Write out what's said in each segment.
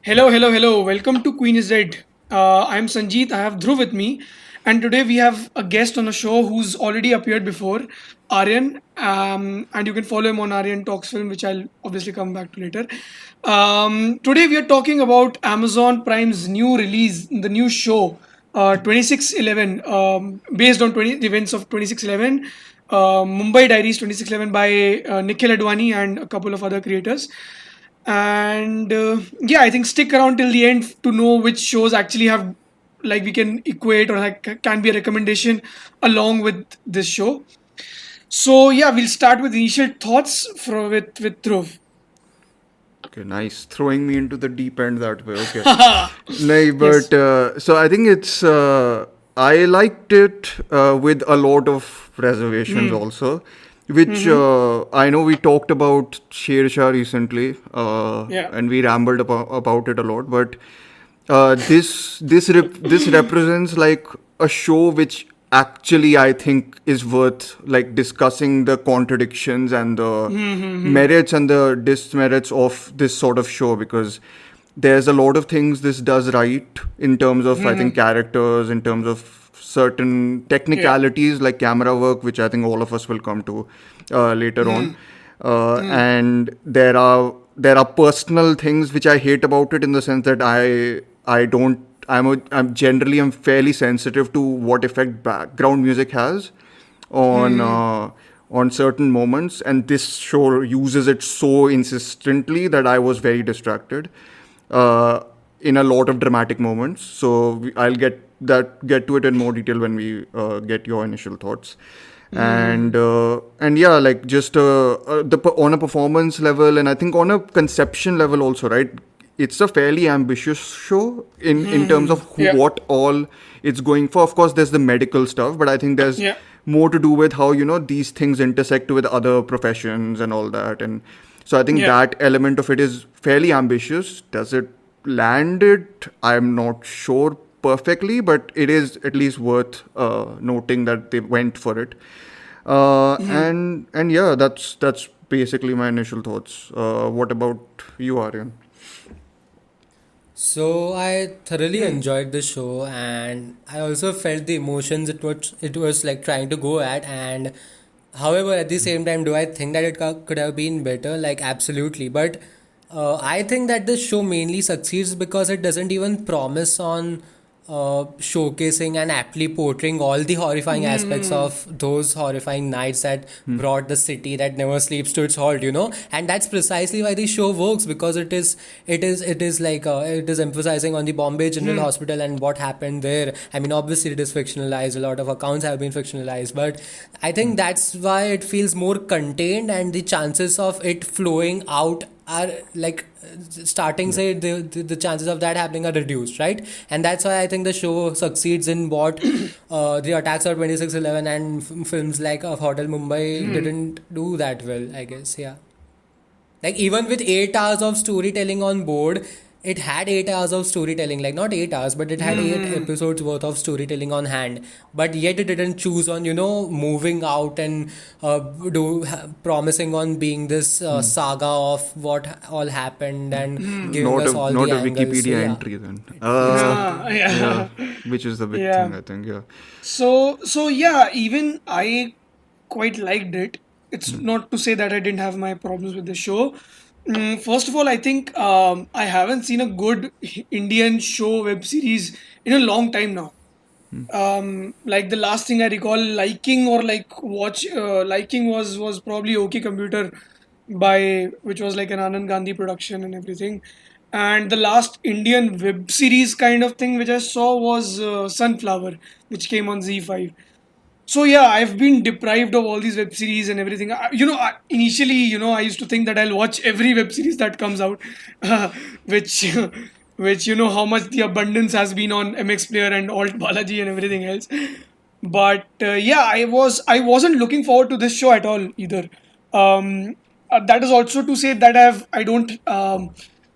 Hello, hello, hello. Welcome to Queen is Dead. I'm Sanjeet. I have Dhruv with me. And today we have a guest on the show who's already appeared before, Aryan. And you can follow him on Aryan Talks Film, which I'll obviously come back to later. Today we are talking about Amazon Prime's new release, the new show, 2611, based on the events of 2611. Mumbai Diaries 2611 by Nikhil Advani and a couple of other creators. And yeah, I think stick around till the end to know which shows actually have, like, we can equate or like can be a recommendation along with this show. So yeah, we'll start with initial thoughts with Dhruv. Okay, nice. Throwing me into the deep end that way. Okay. No, Yes. but so I think I liked it with a lot of reservations Hmm. also, which Mm-hmm. I know we talked about Sher Shah recently, Yeah. and we rambled about it a lot. But this represents like a show which actually I think is worth like discussing the contradictions and the Mm-hmm. merits and the dismerits of this sort of show, because there's a lot of things this does right in terms of I think Mm-hmm. characters, in terms of certain Yeah. technicalities like camera work, which I think all of us will come to later on. And there are personal things which I hate about it, in the sense that I don't I'm generally I'm fairly sensitive to what effect background music has on Mm-hmm. uh, on certain moments, and this show uses it so insistently that I was very distracted uh, in a lot of dramatic moments. So I'll get to it in more detail when we get your initial thoughts. And yeah, like just on a performance level, and I think on a conception level also, right? It's a fairly ambitious show in terms of Yeah. what all it's going for. Of course, there's the medical stuff, but I think there's Yeah. more to do with how these things intersect with other professions and all that. And so I think Yeah. that element of it is fairly ambitious. Does it land it? I'm not sure perfectly, but it is at least worth noting that they went for it. And yeah, that's basically my initial thoughts. What about you, Aryan? So I thoroughly enjoyed the show, and I also felt the emotions it was like trying to go at. And however, at the same time, do I think that could have been better? Like, absolutely. But I think that the show mainly succeeds because it doesn't even promise on showcasing and aptly portraying all the horrifying aspects Mm-hmm. of those horrifying nights that brought the city that never sleeps to its halt. And that's precisely why the show works, because it is emphasizing on the Bombay General Hospital and what happened there. I mean, obviously it is fictionalized, a lot of accounts have been fictionalized, but I think that's why it feels more contained, and the chances of it flowing out are like starting, Yeah. say, the chances of that happening are reduced, right? And that's why I think the show succeeds in what the attacks of 2611 and films like of Hotel Mumbai didn't do that well, I guess. Yeah, like even with 8 hours of storytelling on board, it had 8 hours of storytelling, like not 8 hours, but it had eight Mm-hmm. episodes worth of storytelling on hand. But yet it didn't choose on, moving out and promising on being this saga of what all happened and giving Not us a all the not a angles. So Wikipedia yeah, entry then. it feels complete. Yeah, Yeah. which is the big Yeah. thing I think. Yeah. So yeah, even I quite liked it. It's not to say that I didn't have my problems with the show. First of all, I think I haven't seen a good Indian show web series in a long time now. Like the last thing I recall liking or like watch liking was probably OK Computer, by which was like an Anand Gandhi production and everything. And the last Indian web series kind of thing which I saw was Sunflower, which came on Z5. So yeah, I've been deprived of all these web series and everything. Initially, I used to think that I'll watch every web series that comes out, which, which how much the abundance has been on MX Player and Alt Balaji and everything else. But yeah, I wasn't looking forward to this show at all either. That is also to say that I don't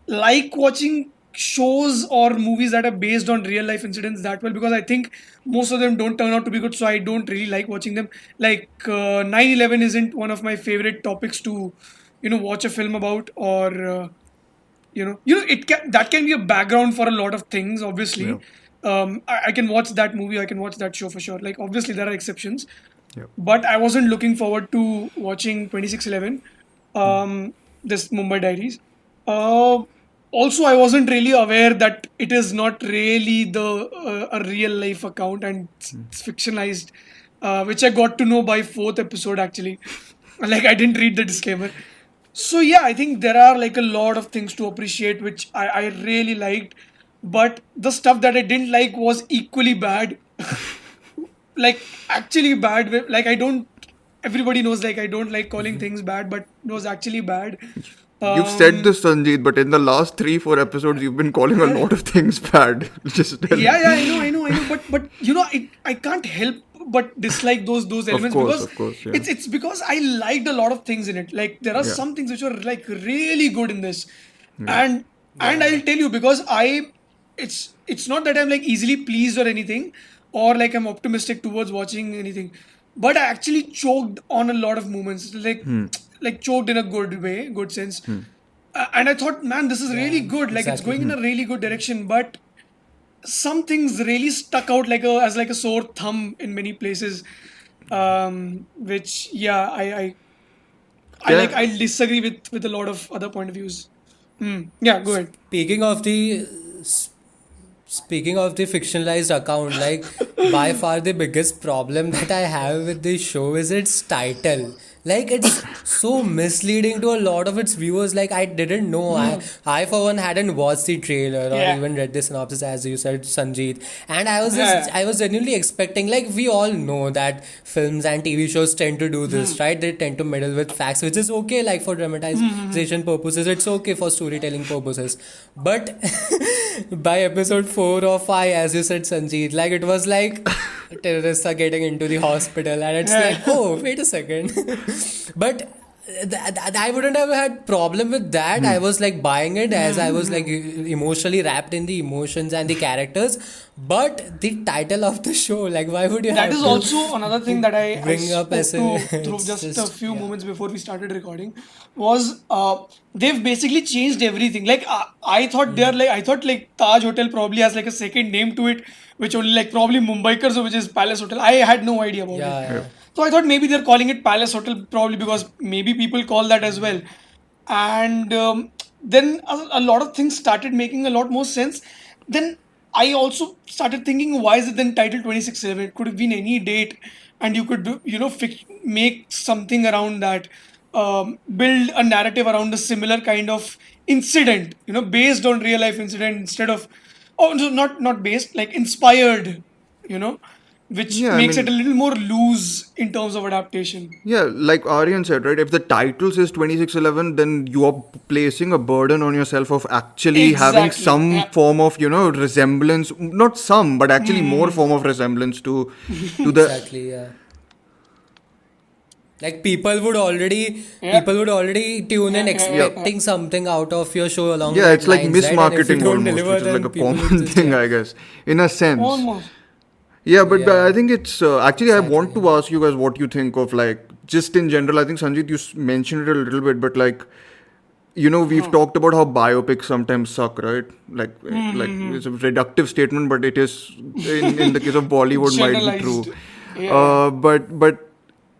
like watching shows or movies that are based on real life incidents that well, because I think most of them don't turn out to be good, so I don't really like watching them. Like 9/11 isn't one of my favorite topics to watch a film about, or that can be a background for a lot of things. Yeah. Obviously, I can watch that movie, I can watch that show for sure. Like, obviously there are exceptions, Yeah. but I wasn't looking forward to watching 2611, this Mumbai Diaries. Uh, Also, I wasn't really aware that it is not really the a real life account, and it's fictionalized, which I got to know by fourth episode actually. Like, I didn't read the disclaimer. So yeah, I think there are like a lot of things to appreciate, which I really liked, but the stuff that I didn't like was equally bad. Like, actually bad. Like, I don't. Everybody knows, like, I don't like calling things bad, but it was actually bad. You've said Um, this, Sanjeet, but in the last 3-4 episodes, you've been calling a lot of things bad. Just tell yeah, me. yeah, I know, but I can't help but dislike those elements, because Of course, yeah. it's because I liked a lot of things in it. Like, there are Yeah. some things which are like really good in this, Yeah. and Yeah. I'll tell you, because it's not that I'm like easily pleased or anything, or like I'm optimistic towards watching anything, but I actually choked on a lot of moments, like choked in a good way, good sense. And I thought, man, this is really Yeah. good. Like, it's Exactly. going in a really good direction, but some things really stuck out like a sore thumb in many places. Which, yeah, I like, Can I disagree with a lot of other point of views. Yeah, go ahead. Speaking of the Speaking of the fictionalized account, like by far the biggest problem that I have with this show is its title. Like, it's so misleading to a lot of its viewers. Like, I didn't know. I for one hadn't watched the trailer or Yeah. even read the synopsis, as you said, Sanjeet. And Yeah. I was genuinely expecting, like, we all know that films and TV shows tend to do this, right? They tend to meddle with facts, which is okay, like for dramatization purposes, it's okay for storytelling purposes. But by episode 4 or 5, as you said, Sanjeet, like, it was like terrorists are getting into the hospital, and it's like, Yeah. oh, wait a second. But I wouldn't have had problem with that. I was like buying it, as I was like emotionally wrapped in the emotions and the characters. But the title of the show, like, why would you That have is to also another thing that I bring up as spoke a to through it's just a just, few yeah. moments before we started recording, was they've basically changed everything. Like, I thought like Taj Hotel probably has like a second name to it, which only like probably Mumbaikars, which is Palace Hotel. I had no idea about it. Yeah, yeah. yeah. So I thought maybe they're calling it Palace Hotel, probably because maybe people call that as well. And then a lot of things started making a lot more sense. Then I also started thinking, why is it then titled 26/7? It could have been any date, and you could make something around that, build a narrative around a similar kind of incident, based on real life incident, instead of, oh no, not based, like inspired, you know, which Yeah, I makes it mean, a little more loose in terms of adaptation. yeah, like Aryan said, right? If the title says 2611, then you are placing a burden on yourself of actually having Exactly. some Yeah. form of, resemblance, not some, but actually more form of resemblance to the. Exactly, yeah. Like, Yeah. people would already tune in Yeah. Yeah. Yeah. Yeah. Yeah. expecting something out of your show along Yeah, that it's like lines, right? And if you mismarketing don't almost, deliver, which is like then a people would common just, thing, yeah. I guess, in a sense. Almost. Yeah, but Yeah, I think it's actually I exactly. want to ask you guys what you think of, like, just in general. I think Sanjeet, you mentioned it a little bit, but like, we've talked about how biopics sometimes suck, right? Like it's a reductive statement, but it is in the case of Bollywood might be true. Generalized. Yeah. But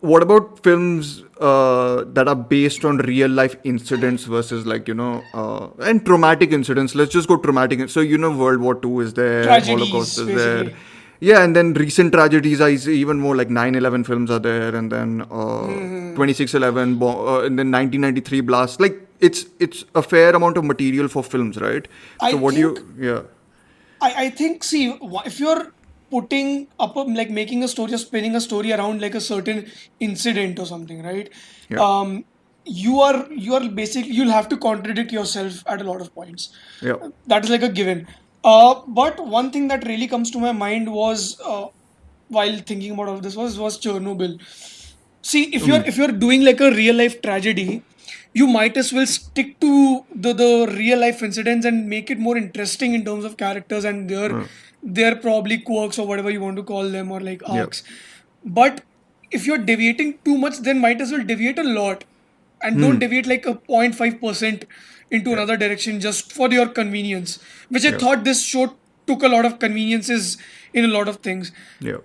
what about films that are based on real life incidents versus, like, and traumatic incidents? Let's just go traumatic. So, World War II is there, Holocaust Tragedies, is there. basically. Yeah, and then recent tragedies are even more, like 9/11 films are there, and then 26/11, and then 1993 blast. Like, it's a fair amount of material for films, right? I So what do think you? Yeah, I think, see, if you're putting up like making a story or spinning a story around like a certain incident or something, right? yeah, Um, you are basically, you'll have to contradict yourself at a lot of points. yeah. That is like a given. But one thing that really comes to my mind was, while thinking about all of this, was Chernobyl. See, if you're doing like a real life tragedy, you might as well stick to the real life incidents and make it more interesting in terms of characters and their probably quirks or whatever you want to call them, or like Yeah. arcs. But if you're deviating too much, then might as well deviate a lot, and don't deviate like a 0.5% into Yeah. another direction just for your convenience, which I Yeah. thought this show took a lot of conveniences in a lot of things. Yeah.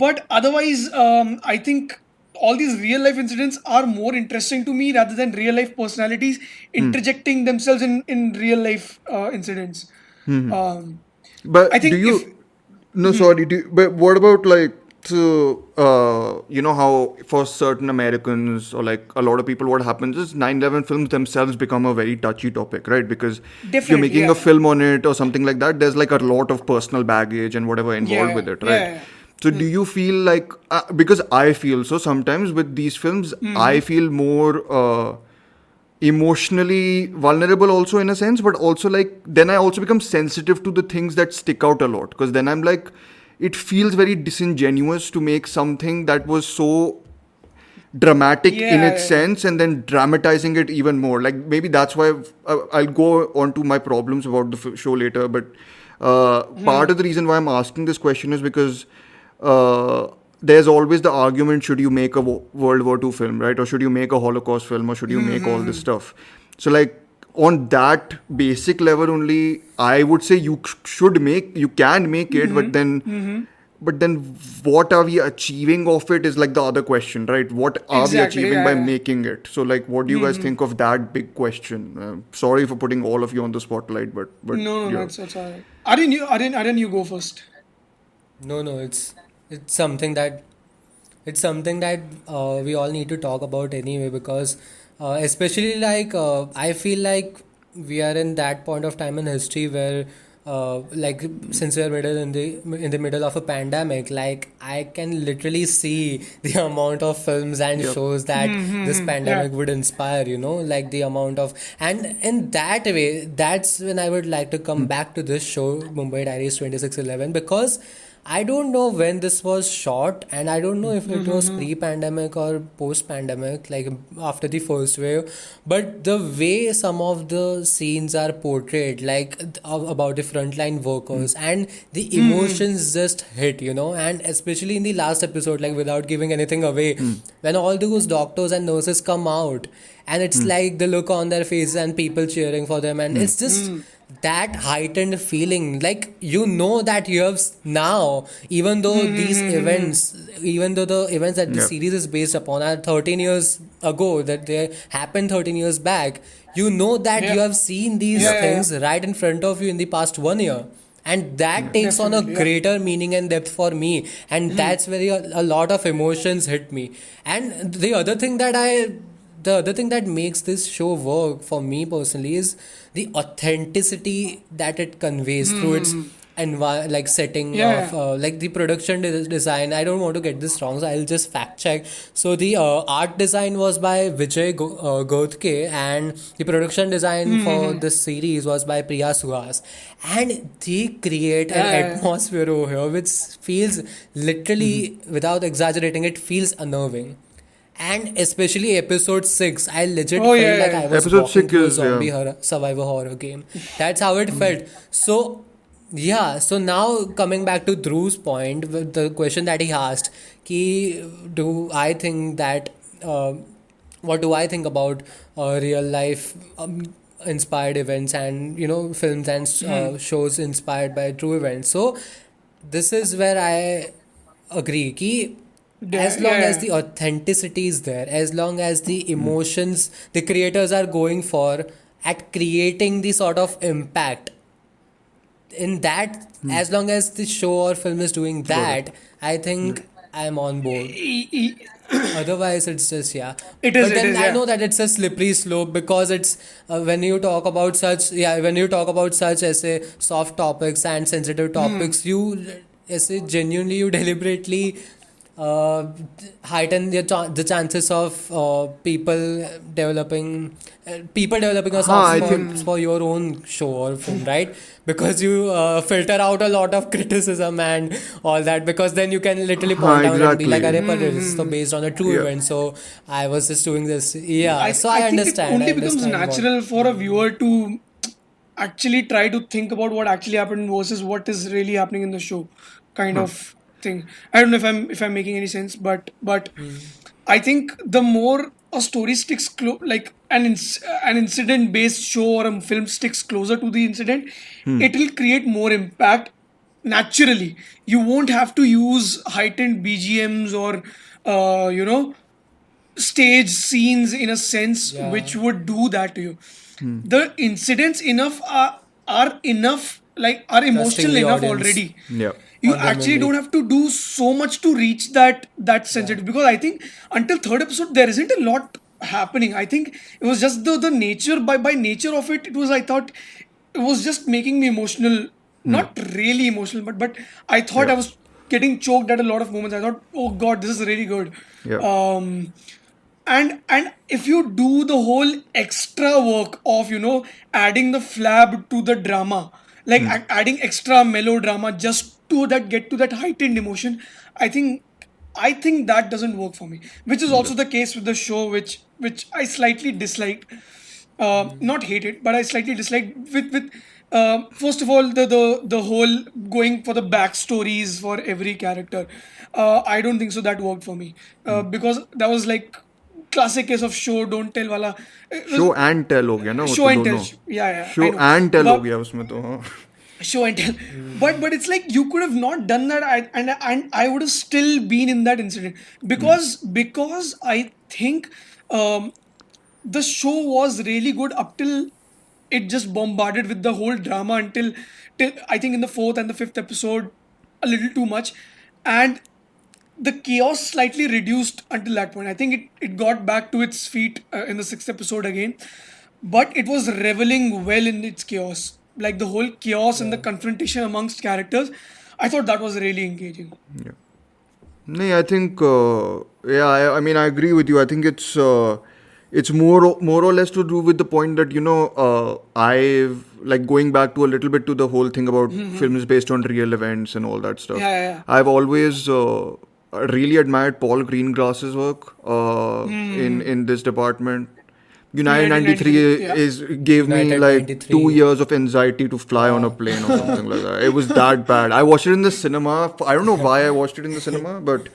But otherwise, I think all these real life incidents are more interesting to me rather than real life personalities interjecting themselves in real life incidents. Um, I But do think if you? No, sorry. But what about like so? You know how for certain Americans or like a lot of people, what happens is 9/11 films themselves become a very touchy topic, right? Because if you're definitely, making yeah, a yeah, film on it or something like that, there's like a lot of personal baggage and whatever involved yeah, with it, right? yeah, yeah. So do you feel like because I feel so sometimes with these films, I feel more. Emotionally vulnerable also in a sense, but also like then I also become sensitive to the things that stick out a lot, because then I'm like, it feels very disingenuous to make something that was so dramatic in Yeah, its yeah, sense and then dramatizing it even more. Like maybe that's why I'll go on to my problems about the show later, but part of the reason why I'm asking this question is because uh, there's always the argument, should you make a World War II film, right? Or should you make a Holocaust film, or should you make all this stuff? So like on that basic level only, I would say you can make it, but then what are we achieving of it is like the other question, right? What are we exactly, achieving yeah, by yeah. making it? So like what do you guys think of that big question? Sorry for putting all of you on the spotlight, but No, no, no, yeah. it's all right. I didn't you go first. No, no, it's something that we all need to talk about anyway, because especially like I feel like we are in that point of time in history where like since we are in the middle of a pandemic, like I can literally see the amount of films and Yep. shows that this Yeah. pandemic would inspire, like the amount of, and in that way, that's when I would like to come back to this show, Mumbai Diaries 2611, because I don't know when this was shot, and I don't know if it was pre-pandemic or post-pandemic, like after the first wave. But the way some of the scenes are portrayed, like about the frontline workers, and the emotions just hit. And especially in the last episode, like without giving anything away, when all those doctors and nurses come out, and it's like the look on their faces and people cheering for them, and it's just that heightened feeling, like that you have now, even though the events that the Yeah. series is based upon are 13 years ago, that they happened 13 years back, that you Yeah. have seen these Yeah, yeah, yeah. things right in front of you in the past 1 year, and that takes on a Definitely, yeah. greater meaning and depth for me, and that's where a lot of emotions hit me. And the other thing that makes this show work for me personally is the authenticity that it conveys through its like setting Yeah, of yeah. like the production design. I don't want to get this wrong, so I'll just fact check. So the art design was by Vijay Godke, and the production design for this series was by Priya Suhas, and they create an Yeah, yeah, yeah. atmosphere over here which feels literally, without exaggerating, it feels unnerving. And especially episode 6, I legit Oh, felt yeah, like yeah. I was Episode walking 6 through a is, yeah. zombie survivor horror game. That's how it felt. So, yeah, so now coming back to Drew's point, with the question that he asked, ki, do I think that, uh, what do I think about real life inspired events, and, films and shows inspired by true events? So, this is where I agree ki, Yeah, as long as yeah. the authenticity is there, as long as the emotions the creators are going for at creating the sort of impact in that, as long as the show or film is doing Got it. that, I think I'm on board. E- e- Otherwise, it's just, yeah. But it then is, I yeah. know that it's a slippery slope, because it's when you talk about such as a soft topics and sensitive topics, as a genuinely, you deliberately uh, heighten the chances of people developing a Huh, soft I spot think. for your own show or film, right? Because you filter out a lot of criticism and all that, because then you can literally Huh, point out and be like, exactly. "Arey, but this is so based on a true Yeah. event, so I was just doing this." Yeah, so I I think it understand. I only becomes understand what. natural for a viewer to actually try to think about what actually happened versus what is really happening in the show, kind Huh. of thing. I don't know if I'm making any sense, but I think the more a story sticks like an incident based show or a film sticks closer to the incident, it will create more impact naturally. You won't have to use heightened BGMs or stage scenes in a sense Yeah, which would do that to you. The incidents are enough, like are trusting emotional the enough audience already. Yeah. You on their actually don't memory. have to do so much to reach that Yeah, sensitive, because I think until third episode there isn't a lot happening. I think it was just the nature, by nature of it, it was, I thought it was just making me emotional. Not really emotional, but I thought Yeah. I was getting choked at a lot of moments. I thought, oh god, this is really good. Yeah. um and if you do the whole extra work of adding the flab to the drama, like adding extra melodrama just to that get to that heightened emotion, i think I think that doesn't work for me, which is also the case with the show, which I slightly disliked. Not hated, but I slightly disliked with first of all, the whole going for the backstories for every character. I don't think so that worked for me, because that was like classic case of show don't tell wala. It was show and tell हो गया ना वो show तो and tell. दोनों. Yeah, I show know. And tell हो But गया उसमें तो हाँ. show and tell, but it's like you could have not done that. And I would have still been in that incident, because I think um, the show was really good up till it just bombarded with the whole drama until till I think in the fourth and the fifth episode a little too much. And the chaos slightly reduced until that point. I think it got back to its feet in the sixth episode again, but it was reveling well in its chaos. Like the whole chaos and the yeah. confrontation amongst characters, I thought that was really engaging. No, I think yeah. I mean, I agree with you. I think it's more or less to do with the point that I've like going back to a little bit to the whole thing about films based on real events and all that stuff. Yeah. I've always really admired Paul Greengrass's work in this department. United 93 1993, yeah. is gave me United like 2 93. years of anxiety to fly on a plane or something like that. It was that bad. I watched it in the cinema. I don't know why I watched it in the cinema, but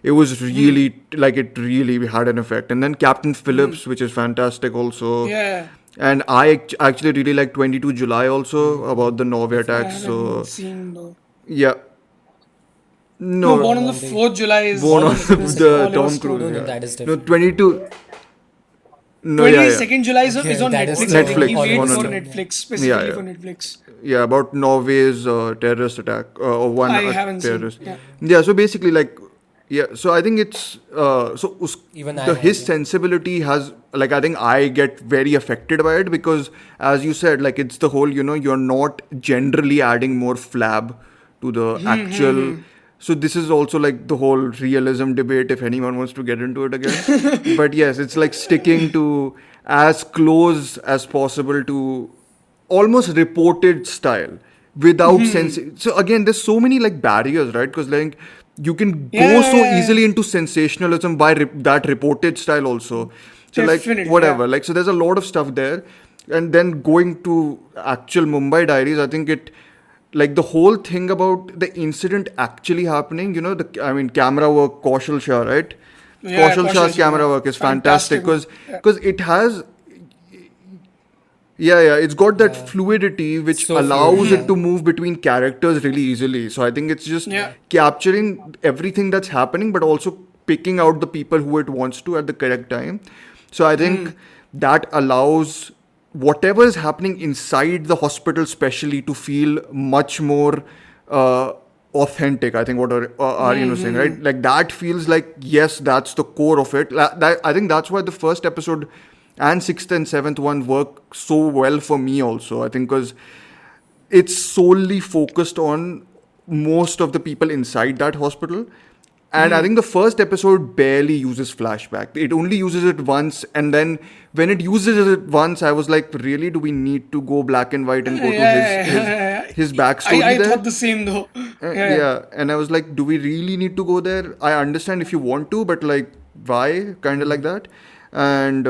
it was really like it really had an effect. And then Captain Phillips, which is fantastic also. Yeah. And I actually really like 22 July also about the Norway I attacks. haven't So seen though. yeah, No, no, Born on the One thing. 4th July Born on is the Oliver Tom Stone. Cruise. No, Yeah, that is no different. 22. No, yeah, yeah. 22nd July is Okay, on that is Netflix. I think Netflix, he Oliver made for Stone, yeah. Netflix, Yeah, specifically yeah. for Netflix. Yeah, about Norway's terrorist attack or one I haven't seen. terrorist. Yeah. Yeah, so basically, like, yeah, so I think it's Even I the have, his yeah. sensibility has like I think I get very affected by it because as you said, like it's the whole you're not generally adding more flab to the actual. So this is also like the whole realism debate if anyone wants to get into it again. But yes, it's like sticking to as close as possible to almost reported style without sense. So again, there's so many like barriers, right? Because like you can go so Yeah. easily into sensationalism by that reported style also. So like Definitely, whatever, yeah. like so there's a lot of stuff there, and then going to actual Mumbai Diaries, I think it like the whole thing about the incident actually happening. I mean, camera work, Kaushal Shah, right? Yeah, Kaushal Shah's Shah, camera yeah. work is fantastic Fantastic work. Yeah. because it has yeah, it's got that Yeah. fluidity which So allows fluid, it yeah. to move between characters really easily. So I think it's just Yeah. capturing everything that's happening, but also picking out the people who it wants to at the correct time. So I think that allows whatever is happening inside the hospital, especially, to feel much more authentic. I think what Aryan was saying, right? Like that feels like yes, that's the core of it. I think that's why the first episode and sixth and seventh one work so well for me also. I think because it's solely focused on most of the people inside that hospital. And I think the first episode barely uses flashback. It only uses it once, and then when it uses it once, I was like, really, do we need to go black and white and go to his backstory I there? thought the same though. Yeah, and I was like, do we really need to go there? I understand if you want to, but like, why? Kind of like that. And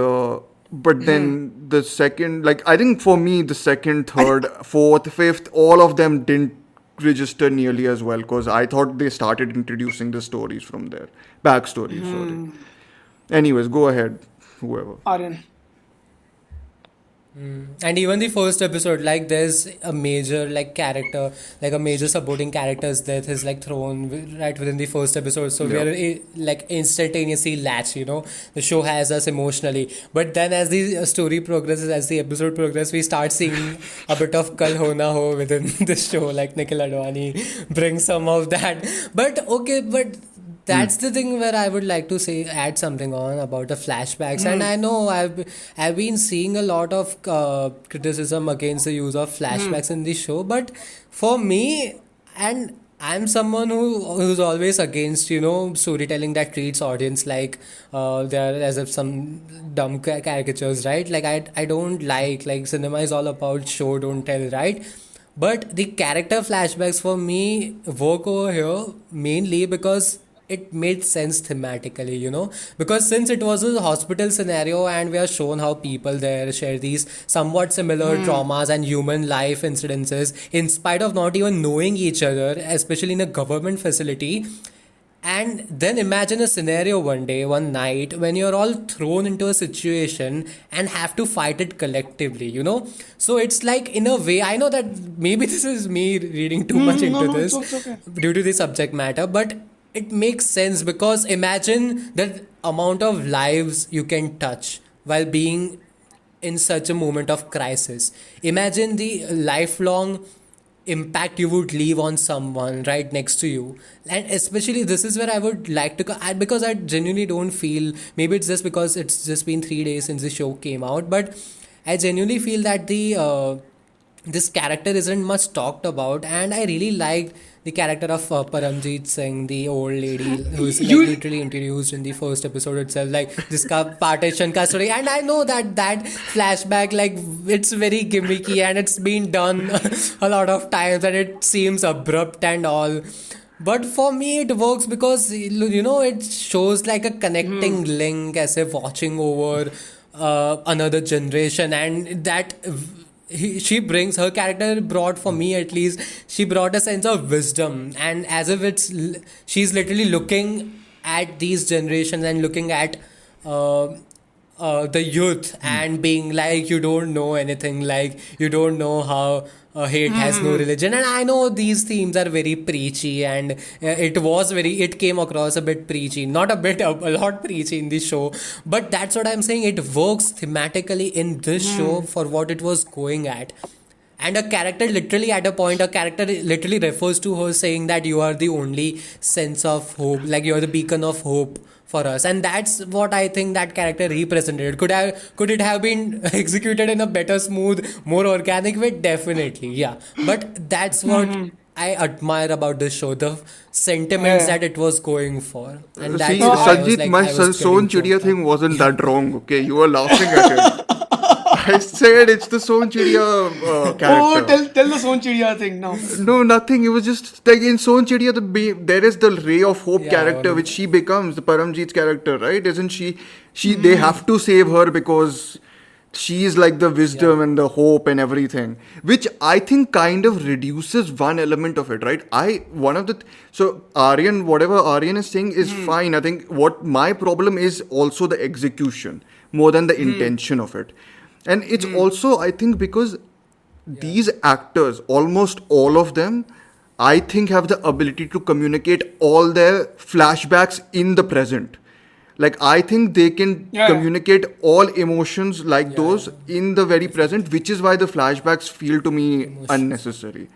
but then the second, like, I think for me, the second, third, fourth, fifth, all of them didn't register nearly as well because I thought they started introducing the stories from there, backstories. Sorry. Anyways, go ahead, whoever. Aryan. And even the first episode, like there's a major like character, like a major supporting character's death is like thrown right within the first episode. So we Yeah. are like instantaneously latched, The show has us emotionally. But then as the story progresses, as the episode progresses, we start seeing a bit of Kal Ho Na Ho within the show. Like Nikhil Advani brings some of that. But okay, but that's the thing where I would like to say add something on about the flashbacks. And I know I've been seeing a lot of criticism against the use of flashbacks in the show, but for me, and I'm someone who's always against storytelling that treats audience like they're as if some dumb caricatures, right? Like I don't like cinema is all about show don't tell, right? But the character flashbacks for me work over here mainly because it made sense thematically, because since it was a hospital scenario and we are shown how people there share these somewhat similar traumas and human life incidences in spite of not even knowing each other, especially in a government facility. And then imagine a scenario one day, one night, when you're all thrown into a situation and have to fight it collectively. So it's like, in a way, I know that maybe this is me reading too much No, into no, this it's okay. due to the subject matter, but it makes sense because imagine the amount of lives you can touch while being in such a moment of crisis. Imagine the lifelong impact you would leave on someone right next to you. And especially this is where I would like to because I genuinely don't feel, maybe it's just because it's just been 3 days since the show came out, but I genuinely feel that the this character isn't much talked about, and I really liked the character of Paramjeet Singh, the old lady who's like You literally introduced in the first episode itself, like this partition ka story. And I know that flashback, like it's very gimmicky and it's been done a lot of times, and it seems abrupt and all. But for me, it works because it shows like a connecting link as if watching over another generation, and that she brings her character brought, for me at least, she brought a sense of wisdom, and as if she's literally looking at these generations and looking at uh, the youth and being like, you don't know anything, like you don't know how hate has no religion. And I know these themes are very preachy, and it came across a bit preachy, not a bit, a lot preachy in this show. But that's what I'm saying, it works thematically in this show for what it was going at. And a character literally, at a point, a character literally refers to her saying that you are the only sense of hope, like you're the beacon of hope for us. And that's what I think that character represented. Could it have been executed in a better, smooth, more organic way? Definitely, yeah. But that's what I admire about this show, the sentiments yeah. that it was going for. And See, that's No, why I was Sanjeet, like, my I was Son getting Chidiya choked up. thing wasn't that wrong, okay? You were laughing at it. I said it's the Son Chidiya Oh, character. tell the Son Chidiya thing now. No, nothing. It was just like in Son Chidiya, there is the ray of hope Yeah, character, which she becomes the Paramjeet's character, right? Isn't she? They have to save her because she is like the wisdom yeah. and the hope and everything, which I think kind of reduces one element of it, right? So Aryan, whatever Aryan is saying is fine. I think what my problem is also the execution more than the intention of it, and it's also, I think, because these actors, almost all of them, I think, have the ability to communicate all their flashbacks in the present. Like, I think they can Yeah. communicate all emotions like those in the very present, which is why the flashbacks feel to me unnecessary.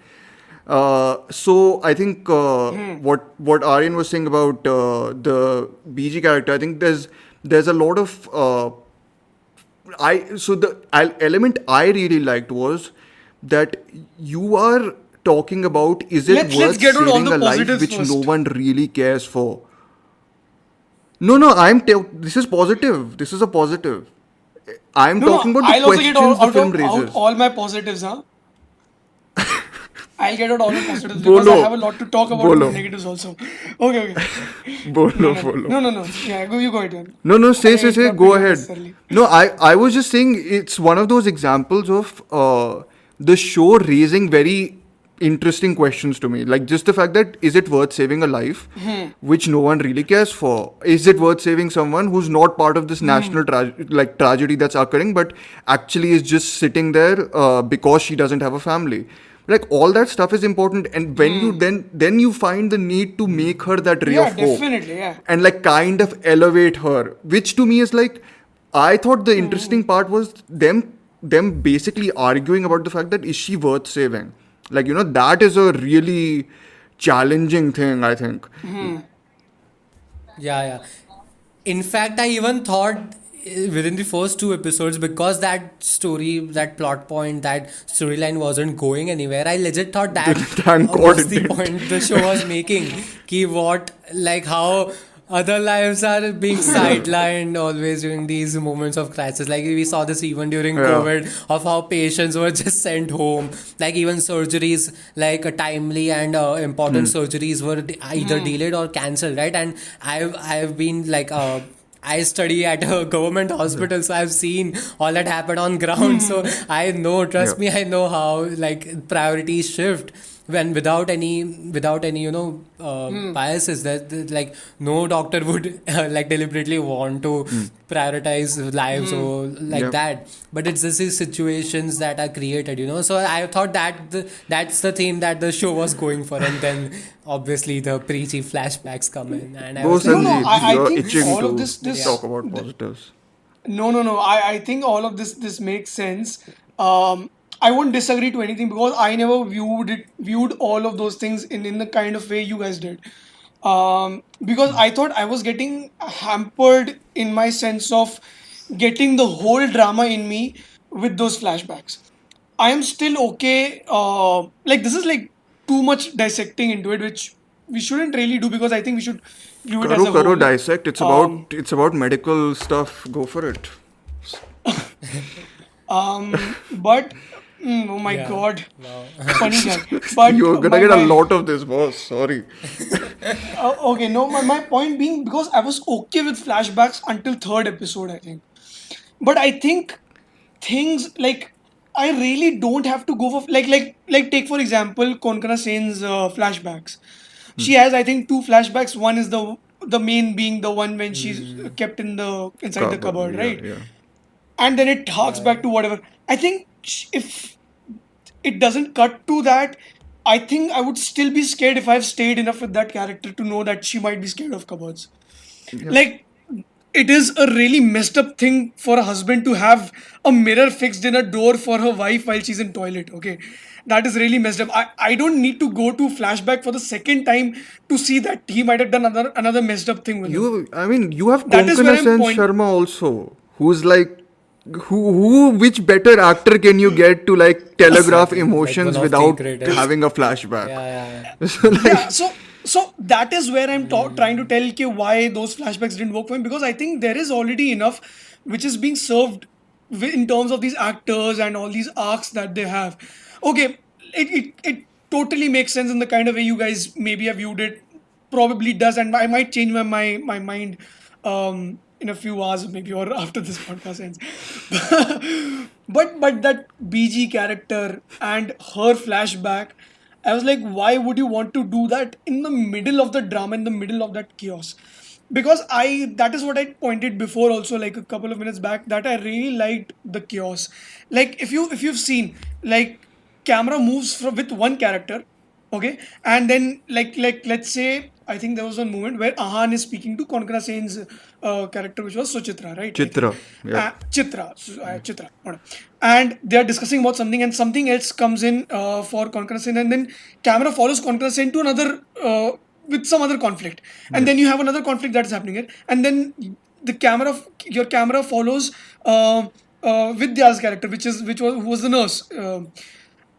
So I think what Aryan was saying about the BG character, I think there's a lot of the element I really liked was that you are talking about, is it Let's worth get on all saving the a life positives which no first. one really cares for? No, this is positive. This is a positive. I'm No, talking about the I'll also get questions the film out raises. all my positives, huh? I'll get out all my positives because I Bolo. have a lot to talk about Bolo. the negatives also. Okay. Bolo, bolo. No. Yeah, you go ahead. Man. No, say, I say, interrupted go you ahead. unnecessarily. No, I was just saying it's one of those examples of the show raising very interesting questions to me. Like just the fact that is it worth saving a life, which no one really cares for? Is it worth saving someone who's not part of this national tragedy that's occurring, but actually is just sitting there because she doesn't have a family? Like all that stuff is important, and when you then you find the need to make her that ray Yeah, of hope, definitely, yeah. and like kind of elevate her, which to me is like, I thought the interesting part was them basically arguing about the fact that is she worth saving. Like, that is a really challenging thing, I think. Yeah, yeah. In fact, I even thought within the first two episodes, because that story, that plot point, that storyline wasn't going anywhere, I legit thought that Thank God was it the didn't. point the show was making. Ki what, like how other lives are being sidelined always during these moments of crisis. Like we saw this even during Yeah. COVID, of how patients were just sent home. Like even surgeries, like timely and important surgeries were either delayed or cancelled, right? And I've been like I study at a government hospital, so I've seen all that happen on ground. So I know, Yeah. trust me, I know how like priorities shift when without any biases. Like no doctor would like deliberately want to prioritize lives or like Yeah. that. But it's just these situations that are created. So I thought that that's the theme that the show was going for, and then obviously the preachy flashbacks come in, and I Go was like, No, no, okay, Sanjeev, I you're think itching all of to yeah. talk about positives. no. I think all of this makes sense. I won't disagree to anything because I never viewed all of those things in the kind of way you guys did. Because I thought I was getting hampered in my sense of getting the whole drama in me with those flashbacks. I am still okay. Like this is like too much dissecting into it, which we shouldn't really do because I think we should view it as Karo a Karo whole. dissect. It's about medical stuff. Go for it. But oh my Yeah. god, Wow. funny guy. But You're gonna my get a my lot of this, boss. Sorry. okay, no, my point being because I was okay with flashbacks until third episode, I think. But I think things like I really don't have to go for like take for example Konkana Sen's flashbacks. She has I think two flashbacks. One is the main being the one when she's kept in the inside the cupboard, Yeah, right? yeah. And then it harks Yeah. back to whatever. I think if it doesn't cut to that, I think I would still be scared if I've stayed enough with that character to know that she might be scared of cupboards. Yeah. Like, it is a really messed up thing for a husband to have a mirror fixed in a door for her wife while she's in toilet. Okay, that is really messed up. I don't need to go to flashback for the second time to see that he might have done another messed up thing with her. You have That is where Konkana I'm Sen point. Sharma also, who's like, which better actor can you get to like telegraph Exactly. Like one emotions of the without greatest. having a flashback? Yeah, So Yeah, like, so that is where I'm trying to tell you why those flashbacks didn't work for him because I think there is already enough which is being served in terms of these actors and all these arcs that they have. Okay, it totally makes sense in the kind of way you guys maybe have viewed it. Probably does, and I might change my mind in a few hours maybe or after this podcast ends. But that BG character and her flashback, I was like, why would you want to do that in the middle of the drama, in the middle of that chaos? Because that is what I pointed before also, like a couple of minutes back, that I really liked the chaos. Like if you've seen, like camera moves with one character, okay, and then like let's say I think there was one moment where Ahan is speaking to Konkana Sen's character, which was Suchitra, right? I think Chitra. Yeah. Chitra, whatever. And they are discussing about something, and something else comes in for Konkana Sen, and then camera follows Konkana Sen to another with some other conflict, and Yeah. then you have another conflict that is happening here, and then your camera follows Vidya's character, who was the nurse.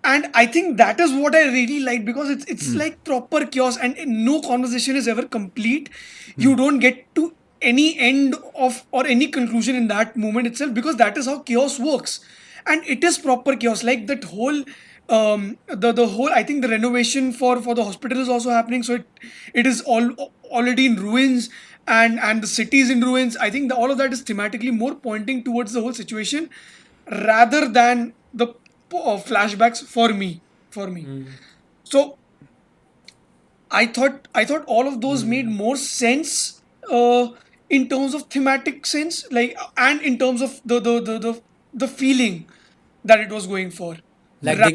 And I think that is what I really like because it's like proper chaos and no conversation is ever complete. You don't get to any end of or any conclusion in that moment itself because that is how chaos works, and it is proper chaos. Like that whole the whole I think the renovation for the hospital is also happening, so it is already in ruins, and the city is in ruins. I think all of that is thematically more pointing towards the whole situation rather than the flashbacks for me. So I thought all of those made more sense in terms of thematic sense, like, and in terms of the feeling that it was going for. Like Ra- the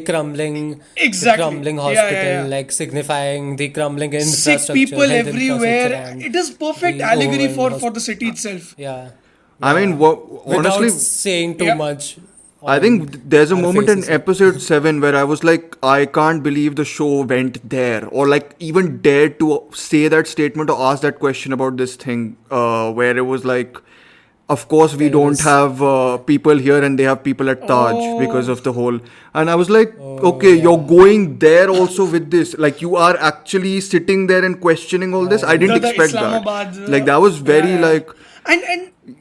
Exactly. crumbling Yeah, yeah, hospital, yeah. like signifying the crumbling Sick infrastructure, people health infrastructure, everywhere. and It is perfect the allegory overwhelmed for the hospital. city itself. Yeah, I mean, yeah. Without honestly, saying too Yeah. much I on think there's a our moment in faces. Yeah. episode 7 where I was like, I can't believe the show went there, or like even dared to say that statement or ask that question about this thing, where it was like, of course, we don't Terrorists. have people here and they have people at Taj because Oh, of the whole. And I was like, Oh okay, you're yeah. going there also with this. Like, you are actually sitting there and questioning all this. I didn't the expect that. Islamabad. Like, that was Yeah, very yeah. like, And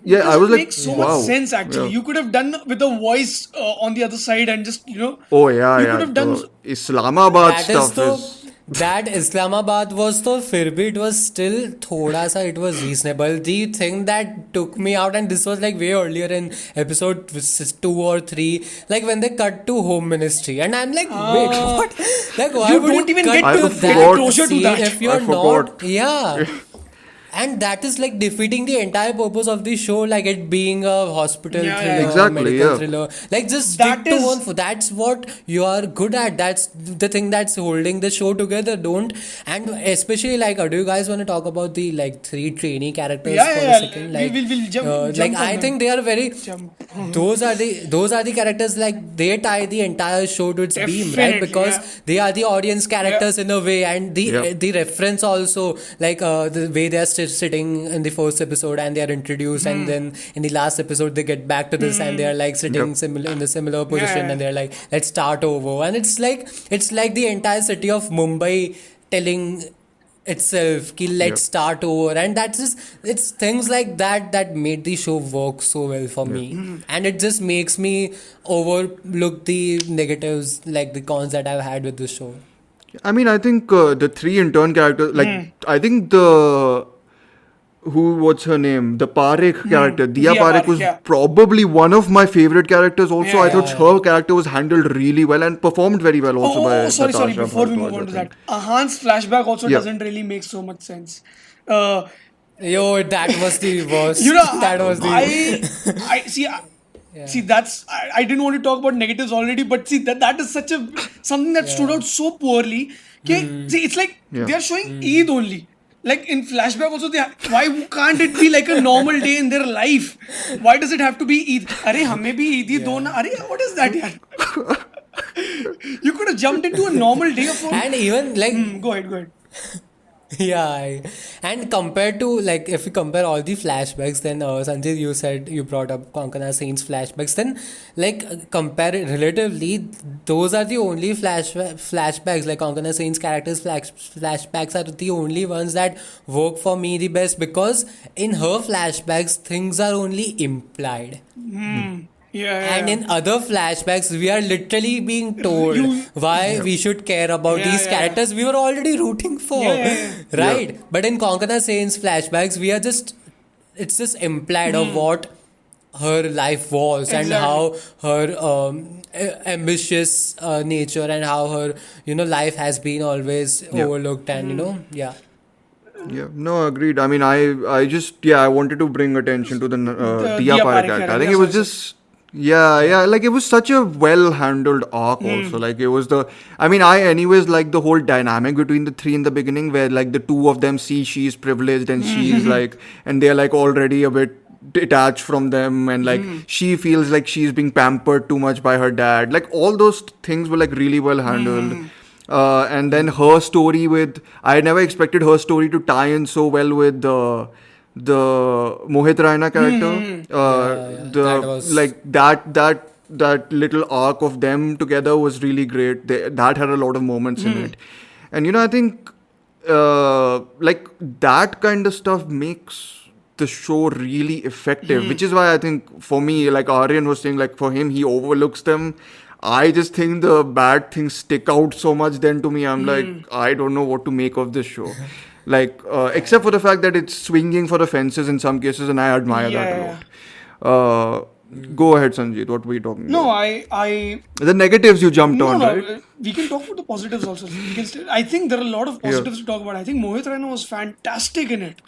yeah, I because was it like, makes so much Yeah. wow. sense actually. Yeah. You could have done with a voice on the other side and just Oh yeah, you could yeah. have done. The Islamabad That is stuff the is that Islamabad was तो फिर भी it was still थोड़ा सा it was reasonable. The thing that took me out, and this was like way earlier in episode 2 or 3, like when they cut to home ministry, and I'm like, wait, what? Like why You would don't you even cut get I to get that forgot. closure to scene that. if I you're not? forgot. Yeah. And that is like defeating the entire purpose of the show, like it being a hospital Yeah, yeah, thriller, yeah. Exactly. medical Yeah. thriller. Like just That stick to one. is That's what you are good at. That's the thing that's holding the show together. Don't. And especially like, do you guys want to talk about the like 3 trainee characters yeah, for a yeah, yeah. second? We'll Like jump on I them. think they are very. Jump. Those are the characters, like they tie the entire show to its beam, right? Definitely, Because yeah. they are the audience Yeah. characters in a way, and Yep. the reference also, like the way they are sitting in the first episode and they are introduced, and then in the last episode they get back to this and they are like sitting Yep. similar in the similar position, Yeah. and they're like, let's start over, and it's like the entire city of Mumbai telling itself ki let's Yep. start over, and that's just, it's things like that that made the show work so well for Yep. me, and it just makes me overlook the negatives, like the cons that I've had with the show. I mean, I think the 3 intern characters, like, I think what's her name? The Parekh character, Dia Dia Parekh, Parekh, was yeah. probably one of my favorite characters also. Yeah, I yeah. thought her character was handled really well and performed very well also by Sorry. Natasha Before we Bharadwaj, move on I to think. that, Ahan's flashback also Yeah. doesn't really make so much sense. Uh, Yo, that was the worst. you know, That was I see. See, I didn't want to talk about negatives already, but see that is such a something that stood out so poorly. Okay, see, it's like Yeah. they are showing Eid only. Like in flashback also, why can't it be like a normal day in their life? Why does it have to be Eid? Arey, hame bhi Eid hi do na. Arey, what is that, yaar? You could have jumped into a normal day of. And even like Go ahead. yeah, and compared to, like, if we compare all the flashbacks, then Sanjay, you said you brought up Konkana Saint's flashbacks. Then, like, compare it relatively, those are the only flashbacks. Like Konkana Saint's characters' flashbacks are the only ones that work for me the best, because in her flashbacks things are only implied. Yeah. And in other flashbacks, we are literally being told why we should care about Yeah, these yeah. characters we were already rooting for. Yeah. Right? But in Konkana Saint's flashbacks, it's just implied of what her life was, and how her ambitious nature, and how her, life has been always overlooked, and, yeah. Yeah, no, agreed. I mean, I wanted to bring attention to the The Dia Dia Parekh Parekh character. character, I think yeah, it was sorry. just, yeah, like it was such a well-handled arc also. Like it was I mean, I anyways like the whole dynamic between the 3 in the beginning, where like the 2 of them see she's privileged and she's like, and they're like already a bit detached from them, and like she feels like she's being pampered too much by her dad. Like all those things were like really well handled. And then her story I never expected her story to tie in so well with the Mohit Raina character. That was- Like that little arc of them together was really great. That had a lot of moments in it, and I think like that kind of stuff makes the show really effective, which is why I think for me, like Aryan was saying, like for him, he overlooks them. I just think the bad things stick out so much. Then to me, I'm like, I don't know what to make of this show. Like, except for the fact that it's swinging for the fences in some cases, and I admire that a lot. Go ahead, Sanjeev. What were you talking No, about? I The negatives you jumped no, on, no. right? We can talk about the positives also. We can still. I think there are a lot of Yeah. positives to talk about. I think Mohit Raina was fantastic in it.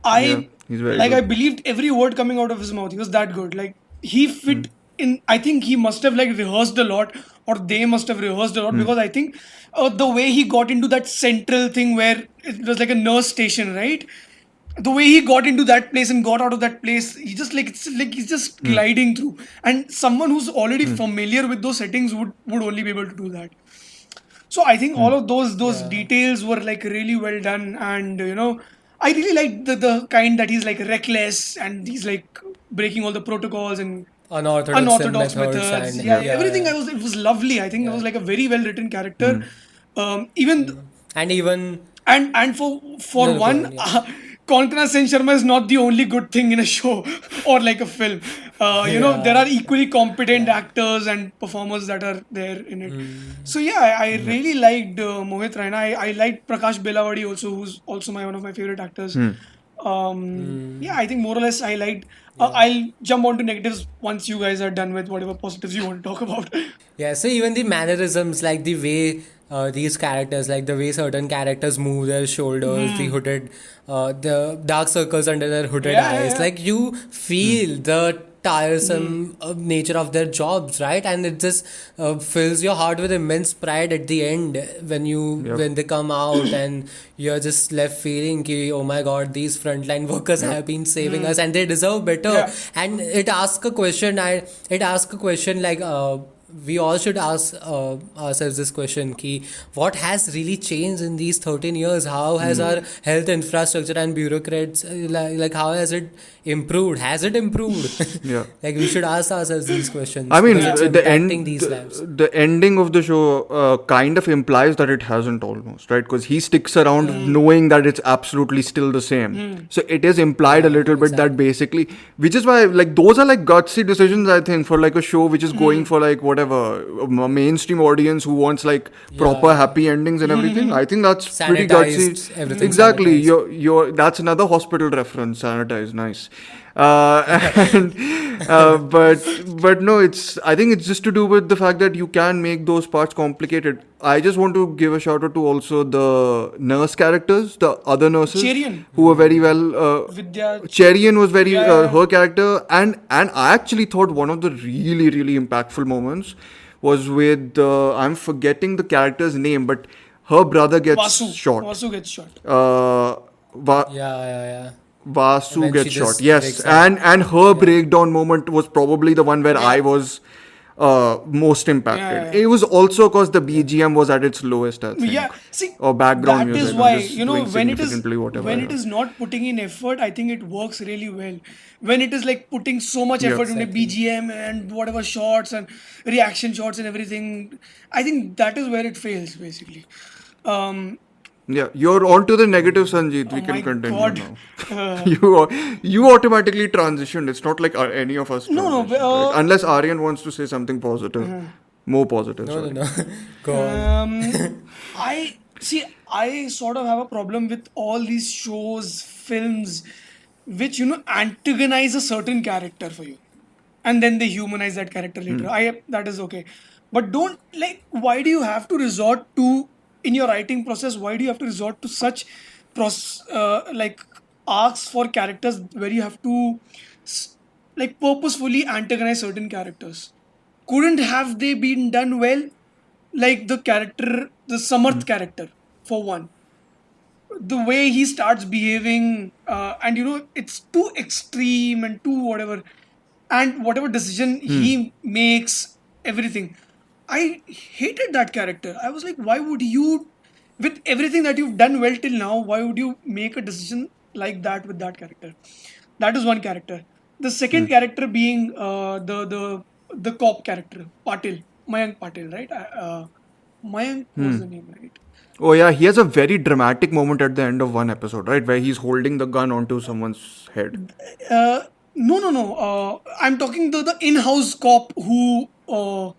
Yeah. I He's very like. I good. believed every word coming out of his mouth. He was that good. Like he Hmm. fit in. I think he must have like rehearsed a lot, or they must have rehearsed a lot Hmm. because I think the way he got into that central thing where it was like a nurse station, right? The way he got into that place and got out of that place, he just like it's like he's just Hmm. gliding through. And someone who's already Hmm. familiar with those settings would only be able to do that. So I think Hmm. all of those Yeah. details were like really well done, and I really like the kind that he's like reckless and he's like breaking all the protocols and Unorthodox unorthodox methods methods. and Yeah, Yeah. everything. yeah, It was lovely. I think it was yeah, like a very well written character. Hmm. Even and even and for no, no, go one, on, yeah, Konkana Sen Sharma is not the only good thing in a show or like a film. There yeah, are equally competent yeah. actors and performers that are there in it. So yeah, I Yeah. really liked Mohit Raina. I liked Prakash Belawadi also, who's also one of my favorite actors. Hmm. Yeah, I think more or less I liked. Yeah. I'll jump on to negatives once you guys are done with whatever positives you want to talk about. Yeah, so even the mannerisms, like the way these characters, like the way certain characters move their shoulders, the Hmm. hooded, the dark circles under their hooded Yeah, yeah, eyes, yeah. like you Hmm. feel the tiresome nature of their jobs, right? And it just fills your heart with immense pride at the end Yep. when they come out and you're just left feeling ki, oh my god, these frontline workers Yep. have been saving us and they deserve better. Yeah. And it asks a question like we all should ask ourselves this question ki, what has really changed in these 13 years? How has our health infrastructure and bureaucrats like how has it improved? Has it improved? Yeah. Like we should ask ourselves these I questions because mean, it's impacting these lives. the ending of the show kind of implies that it hasn't almost, right? Because he sticks around knowing that it's absolutely still the same. So it is implied a Yeah, little bit that exactly. basically, which is why like those are like gutsy decisions, I think, for like a show which is going for like whatever a mainstream audience who wants like proper Yeah. happy endings and everything. I think that's pretty gutsy. Sanitized, everything Exactly. sanitized. You're that's another hospital reference. Sanitized, nice. And but no, it's I think it's just to do with the fact that you can make those parts complicated. I just want to give a shout out to also the nurse characters, the other nurses Cherian. who were very well. Vidya. Cherian was very Yeah, yeah, yeah. her character, and I actually thought one of the really impactful moments was with I'm forgetting the character's name, but her brother gets Vasu. shot. Vasu gets shot. Va- Yeah. And Vasu then she gets shot. just Yes, breaks out. and her Yeah. breakdown moment was probably the one where Yeah. I was most Yeah, impacted. yeah, It was also because the BGM was at its lowest, I yeah. think, See, or background that is music. I'm why just doing significantly whatever. when it is not putting in effort, I think it works really well. When it is like putting so much Yeah, effort into Exactly. BGM and whatever shots and reaction shots and everything, I think that is where it fails basically. Um, yeah. You're on to the negative, Sanjeet. oh We can my continue god. now. Uh, You automatically transitioned. It's not like any of us no, no. transitioned, right? Unless Aryan wants to say something positive, more positive. No, no, Sorry. no. Go on. I see. I sort of have a problem with all these shows, films, which antagonize a certain character for you, and then they humanize that character later. I That is okay, but don't like. Why do you have to resort to in your writing process? Why do you have to resort to such like arcs for characters where you have to like purposefully antagonize certain characters? Couldn't have they been done well? Like the Samarth character, for one, the way he starts behaving, and it's too extreme and too whatever, and whatever decision he makes, everything. I hated that character. I was like, why would you, with everything that you've done well till now, why would you make a decision like that with that character? That is one character. The second character being the cop character, Patil, Mayank Patil, right? Mayank was the name, right? Oh yeah, he has a very dramatic moment at the end of one episode, right, where he's holding the gun onto someone's head. No, no, no. I'm talking the in-house cop who uh,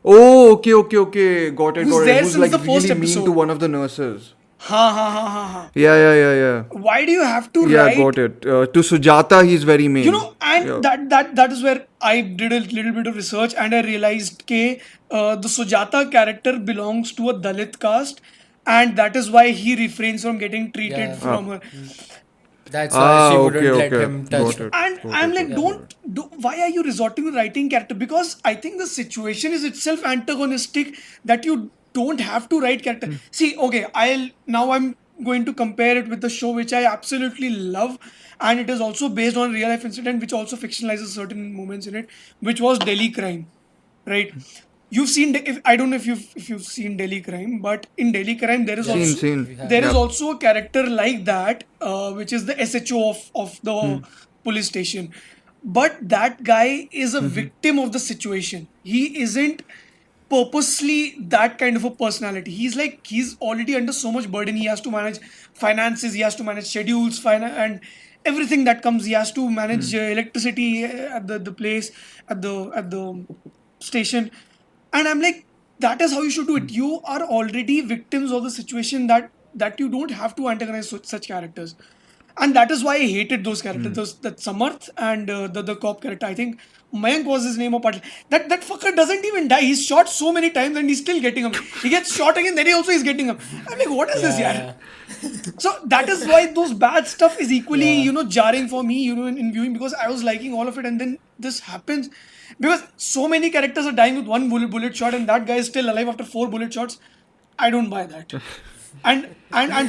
Oh, okay. Got it. who's there Who's since like the first really mean to episode. one of the nurses. Ha ha ha ha ha. Yeah. Why do you have to Yeah, write? got it. To Sujata, he's very mean. And Yeah. that is where I did a little bit of research and I realized that the Sujata character belongs to a Dalit caste, and that is why he refrains from getting treated Yeah. Ah, from her. That's why she okay, wouldn't let okay. him touch Got her. it. And Got I'm it. like, Got Yeah. it. Got it. why are you resorting to writing character? Because I think the situation is itself antagonistic, that you don't have to write character. See, okay, I'm going to compare it with the show which I absolutely love, and it is also based on real life incident, which also fictionalizes certain moments in it, which was Delhi Crime, right? You've seen, if I don't know if you've seen Delhi Crime, but in Delhi Crime Scene, Yes, scene. we there have. is Yep. also a character like that, which is the SHO of the police station. But that guy is a victim of the situation. He isn't purposely that kind of a personality. He's already under so much burden. He has to manage finances, he has to manage schedules, and everything that comes. He has to manage electricity at the place, at the station. And I'm like, that is how you should do it. You are already victims of the situation, that you don't have to antagonize such characters. And that is why I hated those characters, that Samarth and the cop character. I think Mayank was his name, or Patil. That fucker doesn't even die. He's shot so many times and he's still getting him. He gets shot again, then he also is getting him. I'm like, what is this, Yeah, yeah? yeah. So that is why those bad stuff is equally, Yeah. jarring for me, in viewing, because I was liking all of it, and then this happens because so many characters are dying with one bullet shot, and that guy is still alive after four bullet shots. I don't buy that. And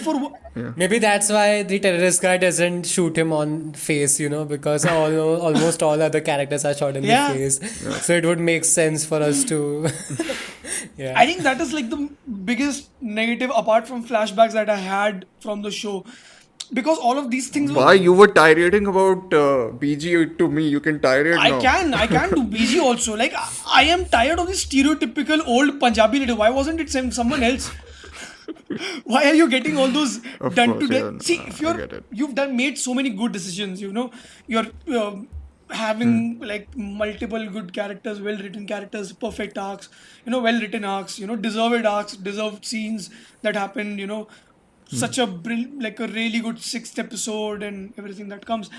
for Yeah. Maybe that's why the terrorist guy doesn't shoot him on face, because almost all other characters are shot in the yeah, face. So it would make sense for us to, I yeah. think that is like the biggest negative apart from flashbacks that I had from the show, because all of these things were. Why you were tirading about BG to me? You can tirade now. I can do BG also. Like I am tired of this stereotypical old Punjabi lady. Why wasn't it someone else? Why are you getting all those Of done course, today? yeah. See, if I get it. you've done made so many good decisions, you're having like multiple good characters, well written characters, perfect arcs, well written arcs, deserved arcs, deserved scenes that happen, such a like a really good sixth episode and everything that comes.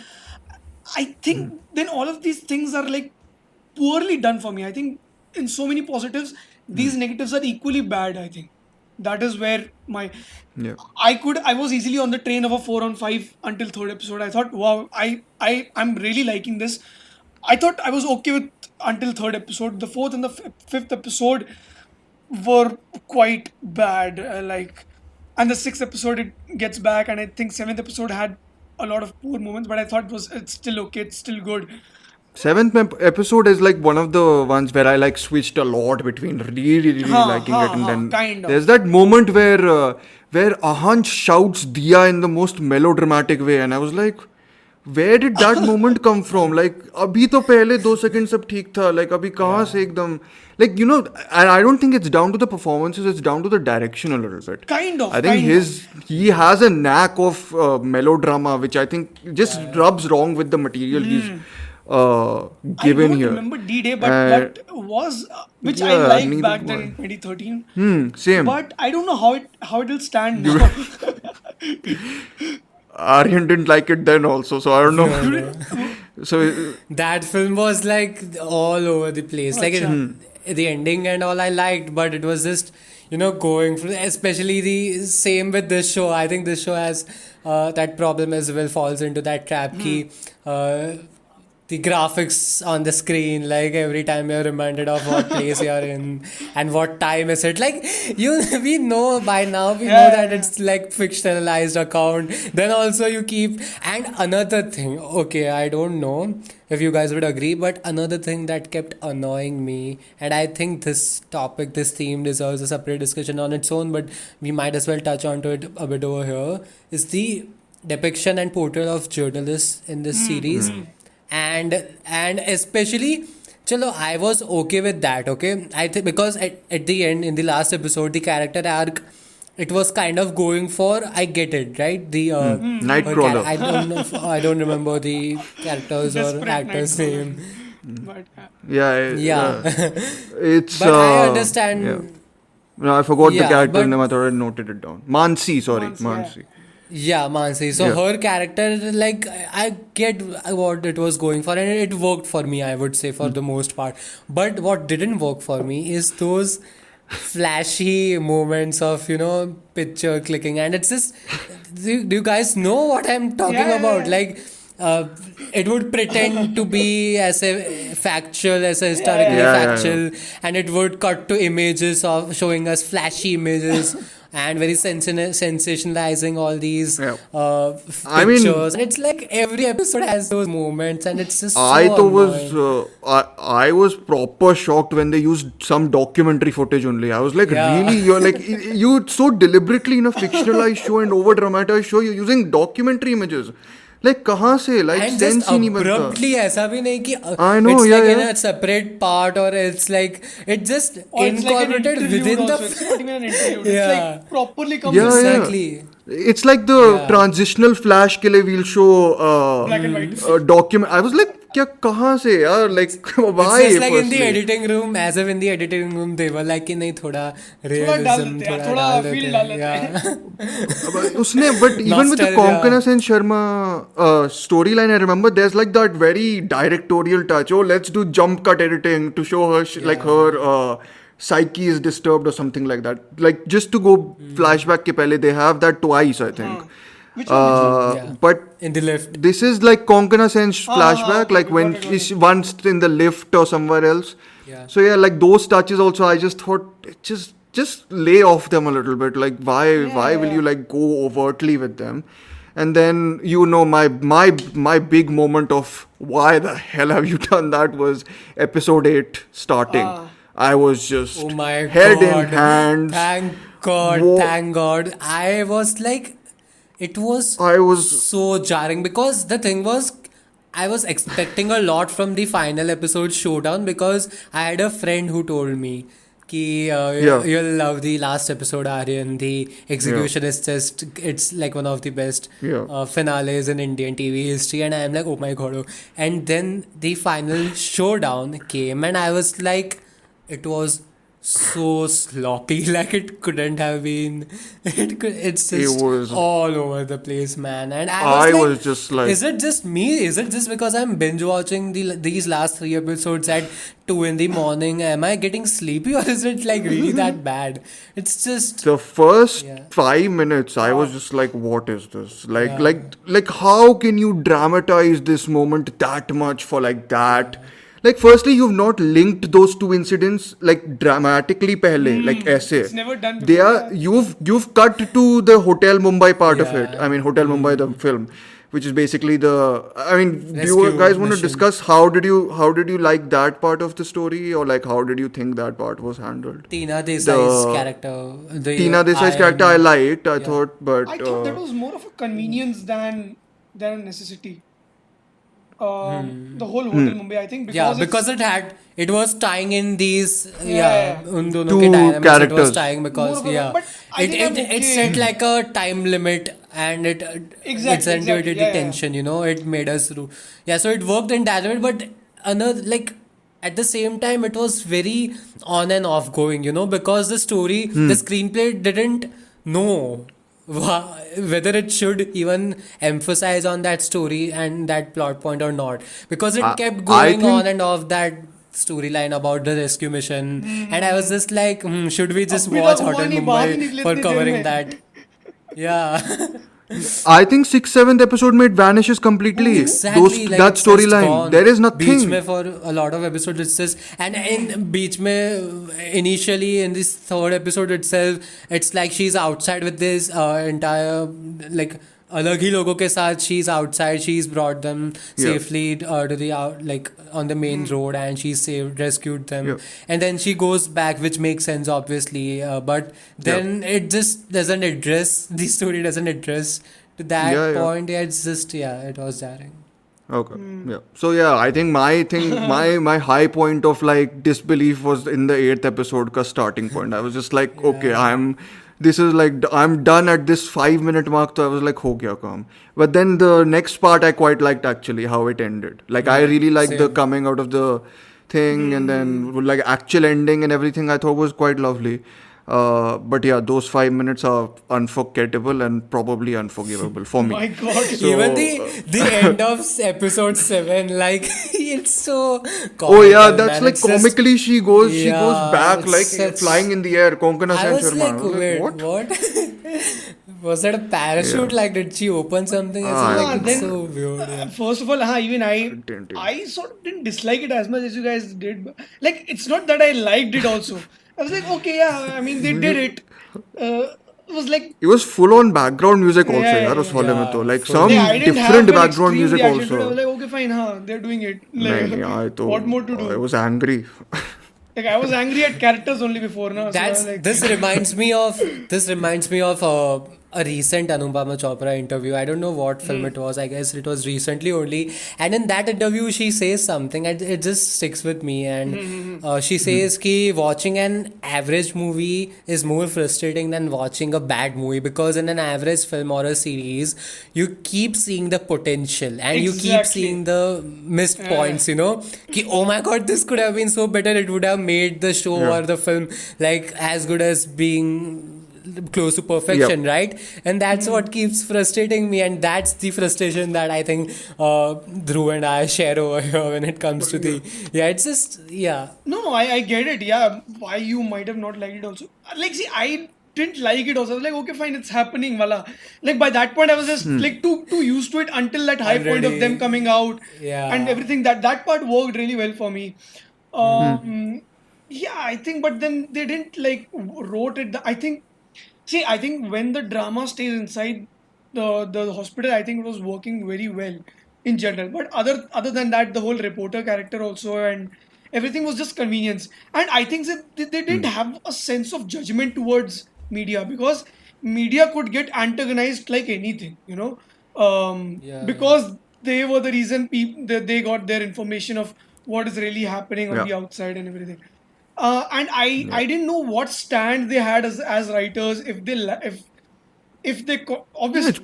I think then all of these things are like poorly done for me. I think in so many positives, these negatives are equally bad. I think that is where Yeah. I was easily on the train of a 4 on 5 until third episode. I thought, wow, I'm really liking this. I thought I was okay with until third episode. The fourth and the fifth episode were quite bad. And the sixth episode it gets back, and I think seventh episode had a lot of poor moments, but I thought it's still okay. It's still good. Seventh episode is like one of the ones where I like switched a lot between really Ha liking it, ha and ha. then Kind there's of. that moment where Ahan shouts Diya in the most melodramatic way, and I was like, where did that moment come from? Like अभी तो पहले 2 seconds सब ठीक था. Like अभी कहाँ Yeah. से एकदम, like and I don't think it's down to the performances. It's down to the direction a little bit. Kind I of. think Kind of. he has a knack of melodrama, which I think just Yeah. rubs wrong with the material he's I given don't here. remember D-Day, but Uh, that was which I yeah, liked neither back do then I. in 2013. Same. But I don't know how it will stand now. Aryan didn't like it then also, so I don't know. No, no. So That film was like all over the place. Like Acha. the ending and all I liked, but it was just going through. Especially the same with this show. I think this show has that problem as well. Falls into that trap key. The graphics on the screen, like every time you're reminded of what place you're in and what time is it. Like we know by now, we know that Yeah. it's like fictionalized account. Then also you keep, and another thing, okay, I don't know if you guys would agree, but another thing that kept annoying me, and I think this topic, this theme deserves a separate discussion on its own, but we might as well touch onto it a bit over here, is the depiction and portrayal of journalists in this series. And especially, chalo, I was okay with that. Okay, I think because at the end, in the last episode, the character arc, it was kind of going for, I get it, right? The Nightcrawler. I don't know I don't remember the characters or Desperate actors Nightcrawler. name. But yeah, Yeah. it's But I yeah. understand No, I forgot the Yeah, character's but name. I thought I noted it down. Mansi, sorry, Once, yeah. Mansi. yeah, Mansi. So Yeah. her character, like, I get what it was going for, and it worked for me, I would say, for the most part. But what didn't work for me is those flashy moments of, picture clicking. And it's just, do you guys know what I'm talking Yeah, about? yeah, Like, uh, it would pretend to be as a factual, as a yeah, yeah, historically Yeah, yeah. yeah, yeah. factual, and it would cut to images of showing us flashy images and very sensationalizing all these Yeah. I mean, pictures. And it's like every episode has those moments, and it's just I so though was annoying. I was proper shocked when they used some documentary footage only. I was like, Yeah. really? You're like you so deliberately in a fictionalized show and over dramatized show, you're using documentary images. Like कहाँ से? Like And just sense ही नहीं बनता. abruptly ऐसा भी नहीं कि I know, it's yeah, like in yeah. a separate part, or it's like it just Or it's like an incorporated interlude within the also. It's not even an interlude. It's like yeah, properly comes Yeah, in yeah. exactly, It's like the yeah. transitional flash के लिए we'll show black and white. document. I was like, क्या कहाँ से यार? Like It's why? just like in the Firstly, editing room, as if in the editing room they were like कि नहीं थोड़ा थोड़ा डाल realism देते हैं, थोड़ा थोड़ा डाल देते feel हैं, डाल देते हैं. yeah. उसने but even with the Nostalgia. Konkana Sen Sharma storyline, I remember there's like that very directorial touch. Oh, let's do jump cut editing to show her like her psyche is disturbed or something like that. Like just to go flashback ke pehle, they have that twice, I think. Which one? Which one? Yeah. But In the lift. this is like Konkana Sen's flashback, okay, like okay, when got it. she's once in the lift or somewhere else. Yeah. So yeah, like those touches also, I just thought just lay off them a little bit. Like why will you like go overtly with them? And then my big moment of why the hell have you done that was episode 8 starting. I was just Oh my head in god. hands. Thank God, Wo- thank God. I was like, it was I was so jarring because the thing was, I was expecting a lot from the final episode showdown because I had a friend who told me कि Yeah. you'll love the last episode, Aryan. The execution is just, it's like one of the best Yeah. finales in Indian TV history. And I'm like, oh my God. And then the final showdown came, and I was like, it was so sloppy. Like it couldn't have been. It's It just was- all over the place, man. And I I was like, was just like- is it just me? Is it just because I'm binge watching these last 3 episodes at 2 in the morning? Am I getting sleepy, or is it like really that bad? It's just the first Yeah. 5 minutes I was just like, what is this? Like Yeah. like how can you dramatize this moment that much for like that? Like firstly, you've not linked those two incidents like dramatically pehle, like aise. It's never done They before, are you've cut to the Hotel Mumbai part of it. Yeah. I mean Hotel Mumbai the film, which is basically the do you Rescue guys want to mission. discuss how did you like that part of the story, or like how did you think that part was handled? Tina Desai's The- character. The Tina Desai's Aryan- character I liked, I thought, but I thought that was more of a convenience than a necessity. The whole Hotel Mumbai, I think, because Yeah, it's- because it was tying in these Yeah. उन दोनों Two के dynamics. It was characters. tying because More of a- yeah, but I it think I'm it okay. set like a time limit, and it accentuated exactly, the yeah, yeah. tension. It made us yeah. So it worked in that way, but another like. At the same time, it was very on and off going, because the story, the screenplay didn't know whether it should even emphasize on that story and that plot point or not, because it kept I going think- on and off that storyline about the rescue mission, and I was just like, should we just अभी watch तक Hotel हुआ नहीं, बाहर ही Mumbai निकले for इतनी देर covering में. that? Yeah. I think 6th, 7th episode made vanishes completely. Exactly, like That it's storyline. gone. There is Beach nothing. में for a lot of episodes it's just, and in Beach में initially in this third episode itself, it's like she's outside with this entire like अलग ही लोगों के साथ, she's outside, she's brought them safely to the out, like on the main road, and she saved, rescued them, and then she goes back, which makes sense obviously, but then it just doesn't address, the story doesn't address to that Yeah, yeah. point. Yeah, it's just it was jarring. Okay. Yeah. So yeah, I think my thing, my high point of like disbelief was in the 8th episode ka starting point. I was just like, okay, this is like I'm done at this 5 minute mark. So I was like, ho gaya kaam. But then the next part I quite liked actually how it ended. Like I really liked the same. coming out of the thing and then like actual ending and everything. I thought was quite lovely. But yeah, those 5 minutes are unforgettable and probably unforgivable for me. My God. Even So, the end of episode 7, like it's so oh yeah, comical, that's man. like It's just comically she goes yeah, back it's like flying such. in the air. Konkana I Sen was Sharma. I like, was like, wait, what? what? Was that a Yeah. parachute? Like, did she open something? I was I like, Ah, it's don't then so weird. Yeah. first of all, even it didn't even. I sort of didn't dislike it as much as you guys did. Like, it's not that I liked it. Also, I was like, okay, yeah. I mean, they did it. It was like, It was full on background music yeah, also, yeah, yaar, yeah, us yeah. wale mein to. Yeah, Like Like, some I fully. didn't have different an background extreme music reaction to it. I also. was like, okay, fine, they're doing it. नहीं Like, नहीं I तो what more to I do? was angry. Like, I was angry at characters only before now, so I was That's like, this reminds me of a recent Anupama Chopra interview. I don't know what film it was. I guess it was recently only. And in that interview, she says something, and it just sticks with me. And she says कि watching an average movie is more frustrating than watching a bad movie, because in an average film or a series, you keep seeing the potential and you keep exactly. seeing the missed points. Ki, oh my god, this could have been so better. It would have made the show Yeah. or the film like as good as being close to perfection, Yep. right? And that's what keeps frustrating me, and that's the frustration that I think Dhruv and I share over here when it comes to the it's just No, I get it. Yeah, why you might have not liked it also. Like, see, I didn't like it also. I was like, okay, fine, it's happening, wala. Like by that point, I was just like too used to it until that high point of them already coming out and yeah. everything. That part worked really well for me. Um, yeah, I think, but then they didn't like wrote it. I think. See, I think when the drama stays inside the hospital, I think it was working very well in general. But other than that, the whole reporter character also and everything was just convenience. And I think that they didn't have a sense of judgment towards media because media could get antagonized like anything, Yeah. because they were the reason people they got their information of what is really happening on Yeah. the outside and everything. And Yeah. I didn't know what stand they had as writers if they Yeah, it's obviously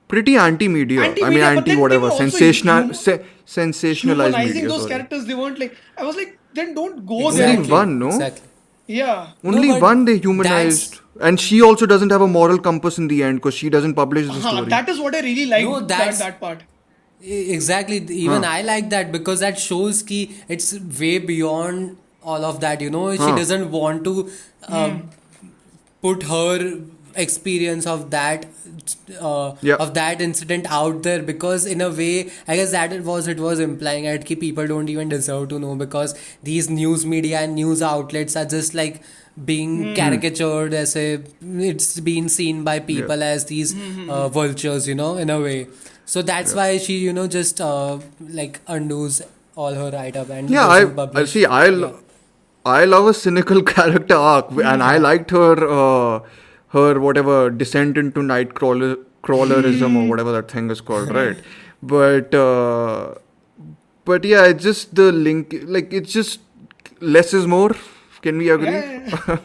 pretty anti-media. I mean, anti-media, but anti then they were whatever, also sensationalized humanizing media. those Sorry. characters. They weren't like I was like then don't go Only there. Exactly. one, no? Exactly. Yeah. No, Only but one they that's humanized, and she also doesn't have a moral compass in the end because she doesn't publish the story. That is what I really no, liked that that's that part. exactly. Even Huh? I like that because that shows ki it's way beyond all of that. She Huh? doesn't want to put her experience Yeah. of that incident out there, because in a way I guess that it was implying at ki people don't even deserve to know, because these news media and news outlets are just like being caricatured as a it's been seen by Yeah. people as these vultures, in a way. So that's Yeah. why she just like undoes all her write up and Yeah, doesn't I publish. see. Yeah. I love a cynical character arc, and I liked her whatever descent into crawlerism or whatever that thing is called, right? But yeah, it's just the link. Like it's just less is more. Can we agree? Yeah.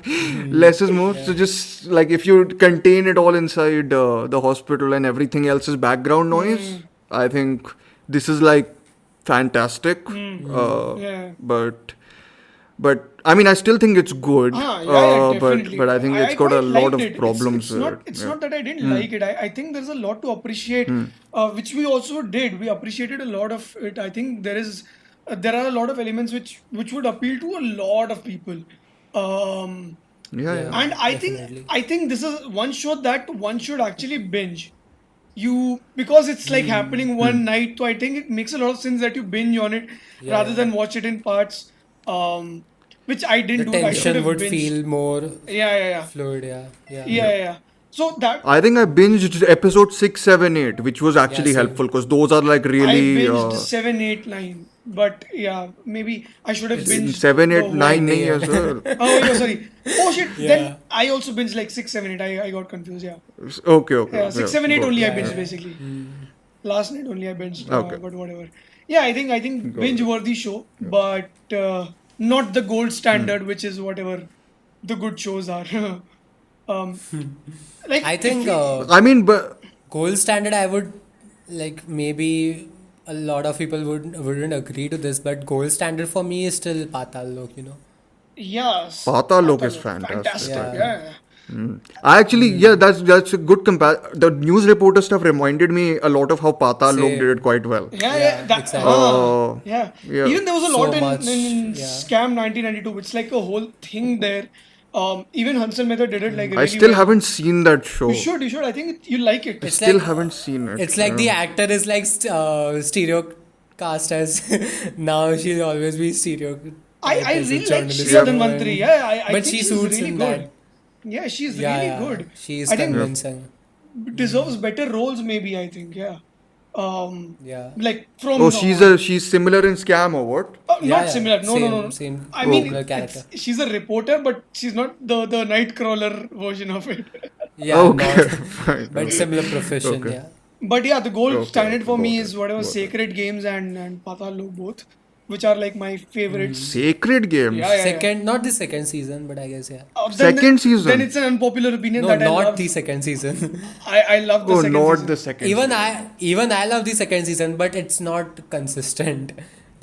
Less is more. So just like if you contain it all inside the hospital and everything else is background noise, I think this is like fantastic. Yeah. But I mean, I still think it's good. Yeah, But definitely. I think it's I got a quite lot liked of it. problems with it. It's Yeah. not that I didn't like it. I think there's a lot to appreciate, which we also did. We appreciated a lot of it. I think there are a lot of elements which would appeal to a lot of people. Um, Yeah, Yeah, yeah. and definitely. I think this is one show that one should actually binge. Because it's like happening one night, so I think it makes a lot of sense that you binge on it Yeah, rather yeah. than watch it in parts. Which I The didn't do. I should tension have would binged. feel more Yeah. fluid. Yeah, yeah, Yeah. So that I think I binged episode 6, 7, 8, which was yeah. actually Same. helpful because those are like I really binged 7, 8, 9. But yeah, maybe I should have binged 7, the 8, whole. 9 9 nahi a.m. hai, sir. Oh, yeah, sorry. Oh shit. Then Yeah. I also binged like 6, 7, 8. I got confused. Yeah. Okay. Yeah, 6, Yeah, 7, 8 got only it. I Yeah, binged yeah. basically. Last night only I binged, Okay. but whatever. Yeah, I think Got binge it. worthy show, but not the gold standard, which is whatever the good shows are. um, like I if think we, I mean, but gold standard. I would like maybe a lot of people wouldn't agree to this, but gold standard for me is still Patal Lok. Yes, Patalok is Patalok, fantastic. fantastic. I Yeah. think. Yeah. I actually, yeah, that's a good compare. The news reporter stuff reminded me a lot of how Patalok did it Same. quite well. Yeah, yeah, Yeah, that, exactly. yeah. Yeah. Even there was a lot So much. in Yeah. Scam 1992. It's like a whole thing there. Even Hansel Mehta did it like I really still well. haven't seen that show. You should. I think you like it. I It's still like haven't seen it. it's like the actor is like stereo cast as now she'll always be stereo I typed as a really like journalist Shreya Yep. show Dhanvantari. and Yeah, I but think she she's suits really in good. that. Yeah, she's Yeah, really yeah. good. She is I think Yep. convincing. deserves better roles. Maybe I think. Yeah. Yeah. Like Oh, from she's similar in Scam or what? Yeah, not yeah. similar. No, no, no, Same no. same I mean, Okay. similar character. she's a reporter, but she's not the Nightcrawler version of it. Yeah, Okay. not Fine. but Okay. similar profession, Okay. yeah. But yeah, the gold Okay. standard Okay. for me Got it. is whatever Got it. Sacred Games and Patal Lok both, which are like my favorites. Sacred Yeah, Games. yeah, yeah. Second, not the second season, but I guess yeah. Second Then season. it's an unpopular opinion No, that I not the love. second season. I love the Oh, second not season. the second season. Even I love the second season, but it's not consistent.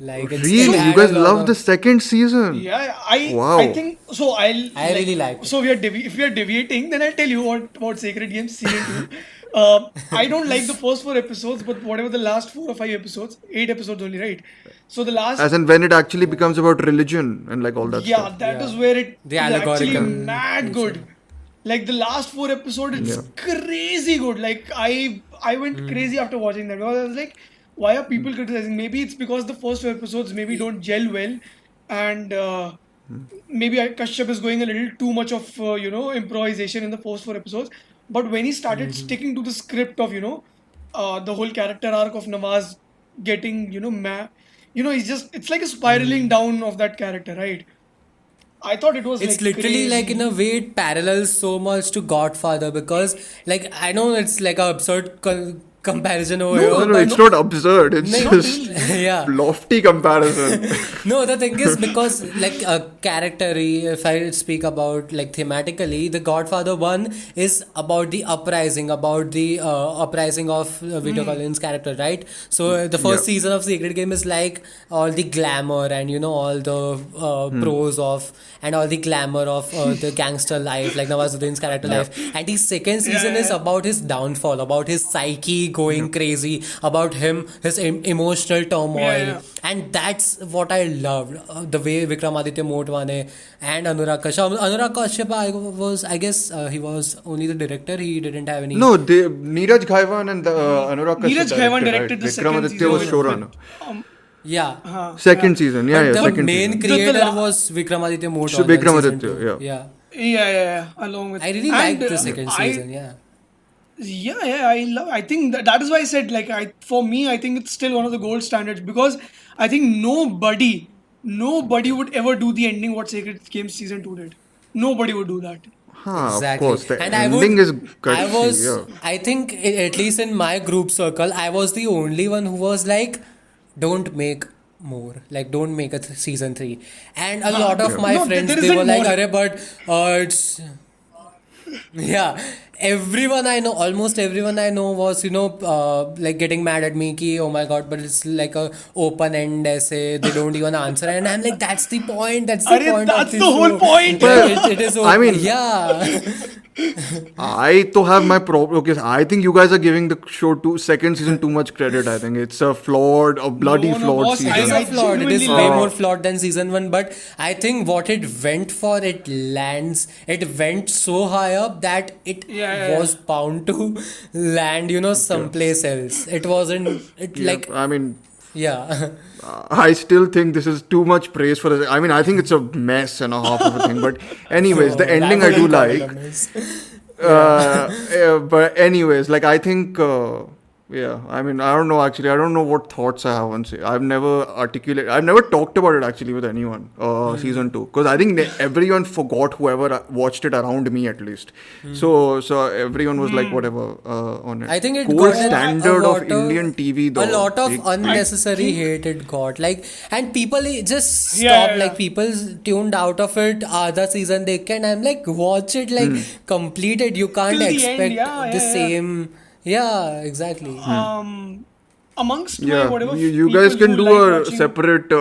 Like it Really? You had a guys lot love the of second season? Yeah, I Wow. think so. I really liked it. So if we are deviating, then I'll tell you what about Sacred Games season two. I don't like the first four episodes, but whatever the last 4 or 5 episodes, 8 episodes only, right? So the last, As in when it actually becomes about religion and like all that yeah, stuff. that is Yeah. where it The is actually allegorical mad good. nature. Like the last 4 episodes, it's Yeah. crazy good. Like I went crazy after watching that because I was like, why are people criticizing? Maybe it's because the first 2 episodes maybe don't gel well, and maybe Kashyap is going a little too much of improvisation in the first 4 episodes. But when he started sticking to the script of the whole character arc of Nawaz getting it's like a spiraling down of that character, right? I thought it was It's like literally like in a crazy. way it parallels so much to Godfather because like I know it's like a absurd comparison over No, No, here, no, it's but not absurd. It's like, not just really. yeah. lofty comparison. No, the thing is because like a character, if I speak about like thematically, the Godfather one is about the uprising, about the uprising of Vito Collins' character, right? So the Yeah. first season of Secret Game is like all the glamour and all the pros of and all the glamour of the gangster life, like Nawazuddin's character Yeah. life. And the second Yeah, season yeah, is yeah. about his downfall, about his psyche going crazy, about him, his emotional Yeah, turmoil, yeah. and that's what I loved. The way Vikramaditya Motwane and Anurag Kashyap. Anurag Kashyap, I guess, he was only the director. He didn't have any. No, Neeraj Ghaiwan and Anurag Kashyap Neeraj Ghaiwan directed, right? directed the second Vikramaditya season was No, no. showrunner. um, Yeah, yeah. Second season, yeah, but yeah, the second main season. creator La- was Vikramaditya Motwane in season Vikramaditya, 2. yeah. Yeah, yeah, along with I really and liked the second I season. Yeah. yeah, I think that is why I said like for me I think it's still one of the gold standards because I think nobody would ever do the ending what Sacred Games season 2 did. Nobody would do that. Huh, of Exactly. course. The And ending is gutsy, was, yeah. I think, at least in my group circle, I was the only one who was like, don't make more. Like, don't make a season 3. And a lot of Yeah. my No, friends, there they were isn't like, more. Arey, but it's yeah, everyone I know, almost everyone I know was, like getting mad at me ki, oh my god, but it's like a open end essay, they don't even answer. And I'm like, that's the Arey, point of that's the the whole show. point. But, It is I open. mean, Yeah. I to have my problem. Okay, I think you guys are giving the show second season too much credit. I think it's a bloody No, flawed boss, It season. is I a flawed. It is genuinely way love more it. flawed than season 1. But I think what it went for, it lands. It went so high up that it Yeah. was bound to land, someplace else. It wasn't. It Yeah, like I mean, yeah. I still think this is too much praise for this. I mean, I think it's a mess and a half of a thing. But anyways, the Oh, ending I do wouldn't call it a like. miss. But anyways, like I think, yeah. I mean, I don't know. Actually, I don't know what thoughts I have on. I've never talked about it actually with anyone. Season 2, because I think everyone forgot whoever watched it around me at least. So everyone was like whatever on it. I think it Gold got standard a of lot Indian TV though. a lot of Big unnecessary hate it got like, and people just Yeah, stopped. yeah, Like yeah. people tuned out of it. Other season they can. I'm like, watch it, like completed. You can't Till the end, expect yeah, the yeah, yeah. same. Yeah, exactly. Um, amongst my Yeah, whatever you people guys can who do like a watching. separate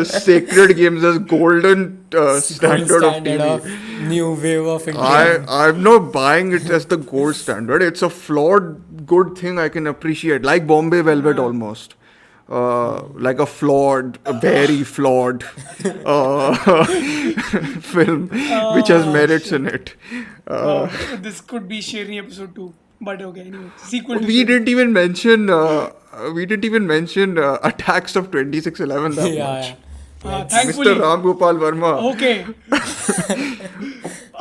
sacred games as golden Gold standard of standard TV. of new wave of I Indian. I'm not buying it as the gold standard. It's a flawed good thing I can appreciate, like Bombay Velvet almost. Like a very flawed film, which has Oh merits shit! in it. Wow, this could be Sherni episode 2. But okay, anyway, sequel to We Sherni. didn't even mention. We didn't even mention attacks of 2611 that Yeah, much. yeah. Let's. Mr. Thankfully, Ram Gopal Verma. okay.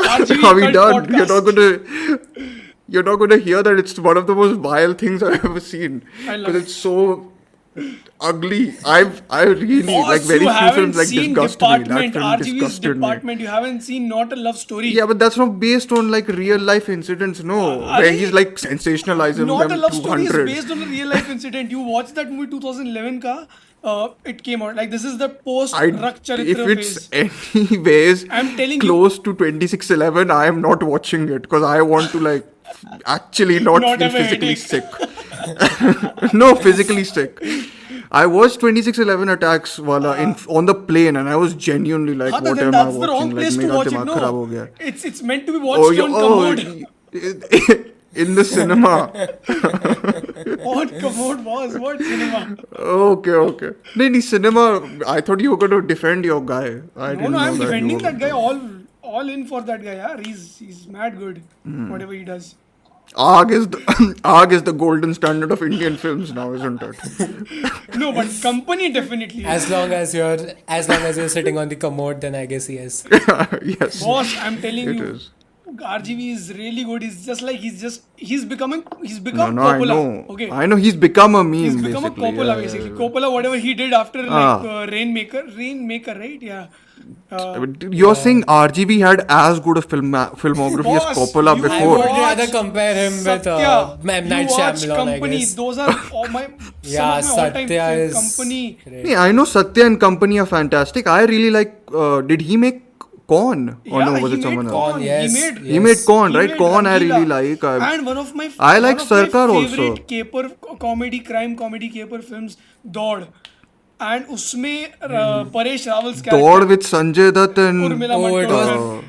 Are RGV we cult done? podcast. You're not gonna hear that it's one of the most vile things I've ever seen I love because it. it's so ugly. I really like Boss, very you few haven't films like seen disgust me. That Department, film RGV's disgusted me. Department. You haven't seen Not a Love Story. Yeah, but that's not based on like real life incidents. No, where Arey, he's like sensationalizing Not a them Love to Story is 100. based on a real life incident. You watched that movie 2011 ka, it came out. Like this is the post I Rak if Charitra it's phase. anyways I'm telling you, close to 2611, I am not watching it because I want to like actually not not feel have a physically headache. sick. No, physically sick. I watched 2611 attacks wala on the plane and I was genuinely like, Haan, what then am I that's the watching? wrong Like, place to mera watch it. dimag kharab ho No, gaya. it's meant to be Oh, watched on commode. in the cinema. On commode, boss. What cinema? Okay. No, cinema. I thought you were going to defend your guy. I No, didn't no, know I'm that you defending were that guy. going All in for that guy. Yeah, he's mad good. Whatever he does. Aag is the Aag is the golden standard of Indian films now, isn't it? No, but company definitely. As long as you're sitting on the commode, then I guess yes. Yes, Boss, I'm telling it you, is. RGV is really good. He's just like he's become No, I Coppola. know. Okay. I know he's become a meme. He's become a basically. Coppola Yeah, basically. yeah. Coppola, whatever he did after Ah. like Rainmaker, right? Yeah. But you're saying RGV had as good a filmography as Boss, Coppola you I before? would watch rather compare him with Satya, M. Night you watch Shyamalan, I Company. guess. Those are all my Yeah, some of my all-time Satya favorite is Company. great. Yeah, I know Satya and Company are fantastic. I really like. Did he make Con? Or Yeah, no, was he it someone made else? Con, yes, He made He made Con, he right? made Con I really Rangila. like. And one of my I like one of my Sarkar also. favorite caper crime comedy caper films, Dod. And उसमें Paresh रावल्स Dord character with Sanjay Dutt and Urmila Oh, it Matondkar. was.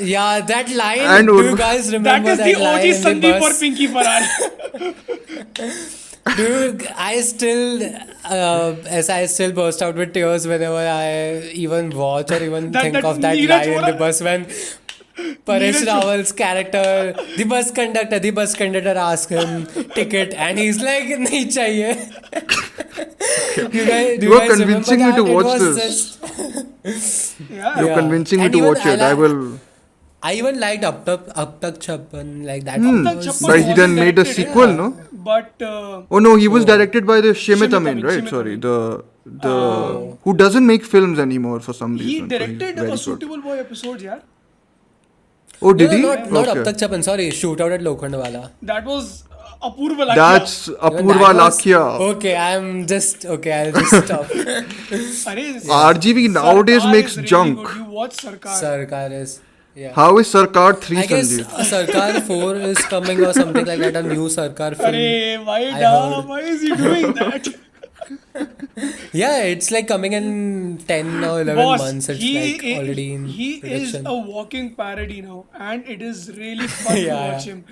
Yeah, that line. And Do you Urmi- guys That remember is that the line OG in the Sandeep or bus? Pinky Farhad. Dude, I still burst out with tears whenever I even watch or even That- think that of that Neeraj line in the Vora- bus when Paresh Neeraj- Rawal's character, the bus conductor asks him ticket and he's like, nahi chahiye. Do You are guys remember convincing me that? to It watch was this. Yeah. You're Yeah. convincing me And to even watch it. I will. I even liked Up Tak Chappan, like that. Tak was- Chappan But he then wasn't made a directed, sequel, yeah. no? But Oh no, he was directed by the Shimit Shimit Amin, Amin, right? Shimit Sorry, Amin. the who doesn't make films anymore for some reason. he so he's directed very a good. Suitable Boy episodes, yeah. Oh, No, did no, he? not Up Okay. Tak Chappan, sorry, Shootout at Lokhandwala. That was Apurva Lakia. That's Even Apurva that was- Lakhia. Okay, I'll just stop. Arey, RGV nowadays Sarkar makes is really junk. good. You watch Sarkar. Sarkar is. Yeah. How is Sarkar 3 I guess Sanjeev? Sarkar 4 is coming or something like that, a new Sarkar film. Arey, I heard. why is he doing that? Yeah, it's like coming in 10 or 11 Boss, months. It's he like is, already in he is production. a walking parody now, and it is really fun Yeah, to watch yeah. him.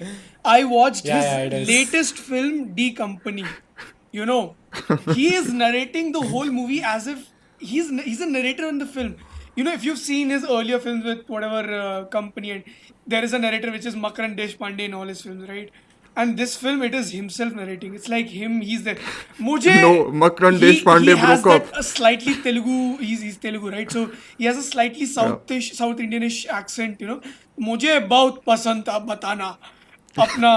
I watched Yeah, it his is. latest film, D Company. You know, he is narrating the whole movie as if he's a narrator in the film. You know, if you've seen his earlier films with whatever company, and there is a narrator which is Makran Deshpande in all his films, right? And this film, it is himself narrating. It's like him. He's there. Mujhe, No, Makran Deshpande he has broke that up. a slightly Telugu. He's Telugu, right? So he has a slightly South Indianish accent. You know, मुझे बहुत पसंद था बताना अपना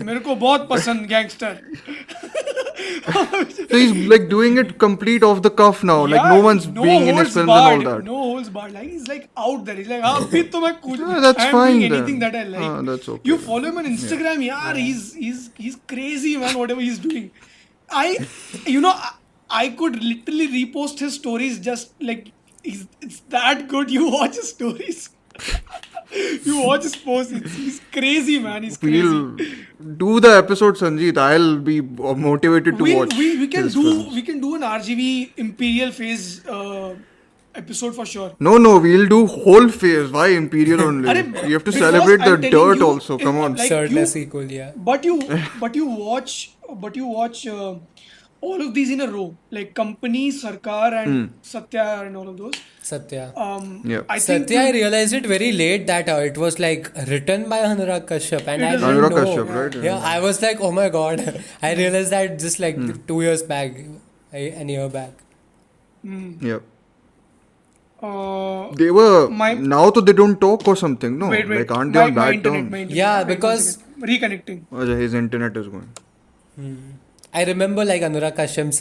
मेरे को बहुत पसंद gangster. So he's like doing it complete off the cuff now. Like no one's being in his holds films barred, and all that. No holds barred. Like he's like out there. He's like, अभी तो मैं कुछ. Yeah, that's I'm fine doing then. anything that I like. That's okay. You follow him on Instagram, yeah. He's crazy, man. Whatever he's doing, I could literally repost his stories just like it's that good. You watch his stories. You watch his posts. He's crazy, man. He's crazy. We'll do the episode, Sanjeet. I'll be motivated to watch We can his do films. an RGV Imperial Phase episode for sure. No, we'll do whole phase. Why Imperial only? Arey, You have to because celebrate the I'm telling dirt you, also. Come on. like Shirtless equal, yeah. but you watch all of these in a row, like Company, Sarkar, and Satya, and all of those. Satya. Yeah. I think Satya, I realized it very late that it was like written by Anurag Kashyap, and It I is didn't Anurag know. Kashyap, right? Yeah, I was like, oh my god. I realized that just like 2 years back, an year back. Yeah. uh, They were my now, so they don't talk or something. No, wait, like aren't they on bad terms? Yeah, Wait, one because- second. Reconnecting. Ajay, his internet is going. I remember like Anurag Kashyap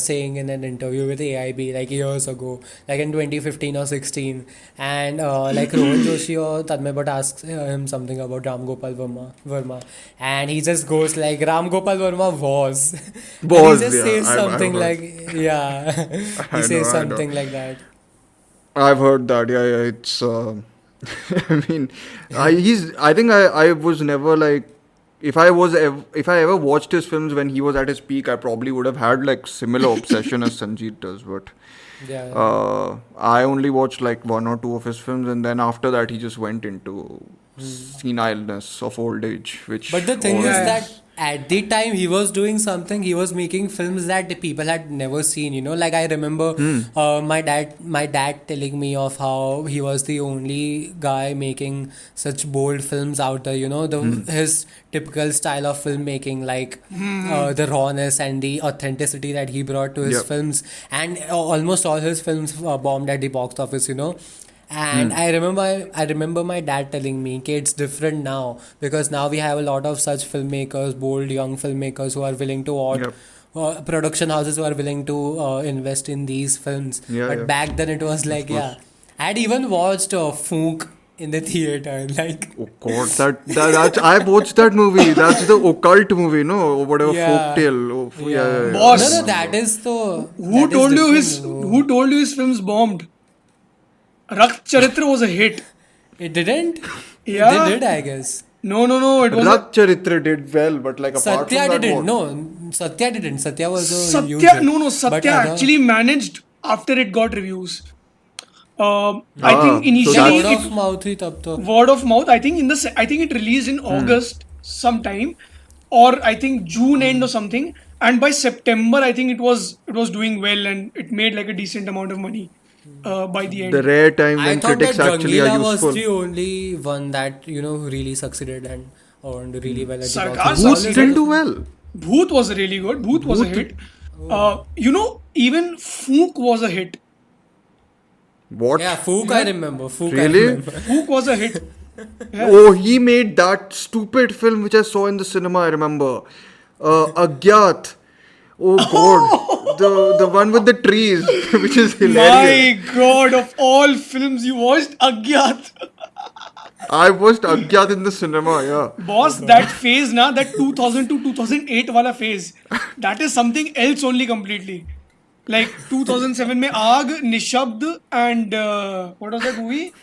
saying in an interview with AIB like years ago, like in 2015 or 16, and like Rohan Joshi or Tanmay Bhatt asks him something about Ram Gopal Verma, and he just goes like Ram Gopal Verma was, and he Was, just yeah, says I've something heard. like yeah, I he says know. something like that. I've heard that. Yeah. It's. I mean, I think I was never like. If I ever watched his films when he was at his peak, I probably would have had like similar obsession as Sanjeev does. But Yeah. I only watched like one or two of his films, and then after that, he just went into senileness of old age, which. But the thing is Yeah. that at the time he was doing something, he was making films that the people had never seen. You know, like I remember my dad telling me of how he was the only guy making such bold films out there. You know, his typical style of filmmaking, like the rawness and the authenticity that he brought to his Yep. films, and almost all his films bombed at the box office. You know. And I remember my dad telling me, "Okay, it's different now because now we have a lot of such filmmakers, bold young filmmakers who are willing to Yep. production houses who are willing to invest in these films." Yeah, But yeah. back then it was like, yeah, I had even watched Fook in the theater, like Oh God, that's I watched that movie. That's the occult movie, no, or whatever Yeah. folktale. Oh, yeah. Boss. no, that is the Who told you his films bombed? Rakt Charitra was a hit. It didn't. Yeah. They did, I guess. No. It was Rak Charitra did well, but like apart Satya from that, didn't. what? No, Satya didn't. Satya was a huge Satya. hit. No. But Satya other- actually managed after it got reviews. I Ah, think so initially word that's- of mouth ही तब तो word of mouth. I think I think it released in August sometime, or I think June end or something. And by September, I think it was doing well, and it made like a decent amount of money by the end. The rare time I when thought critics that actually are Rangila was useful. the only one that really succeeded and earned really well at the Sarkar box office. Who Solid. still do well? Bhoot was really good. Bhoot was a hit. Even Fook was a hit. What? Yeah, Fook I remember. Fook Really? I remember. Fook was a hit. Oh, he made that stupid film which I saw in the cinema. I remember, Agyat. Oh God, the one with the trees, which is hilarious. My God, of all films you watched, Agyat. I watched Agyat in the cinema. Yeah. Boss, that phase na, that 2000 to 2008 wala phase, that is something else only completely. Like 2007 mein Aag, Nishabd, and what was that movie?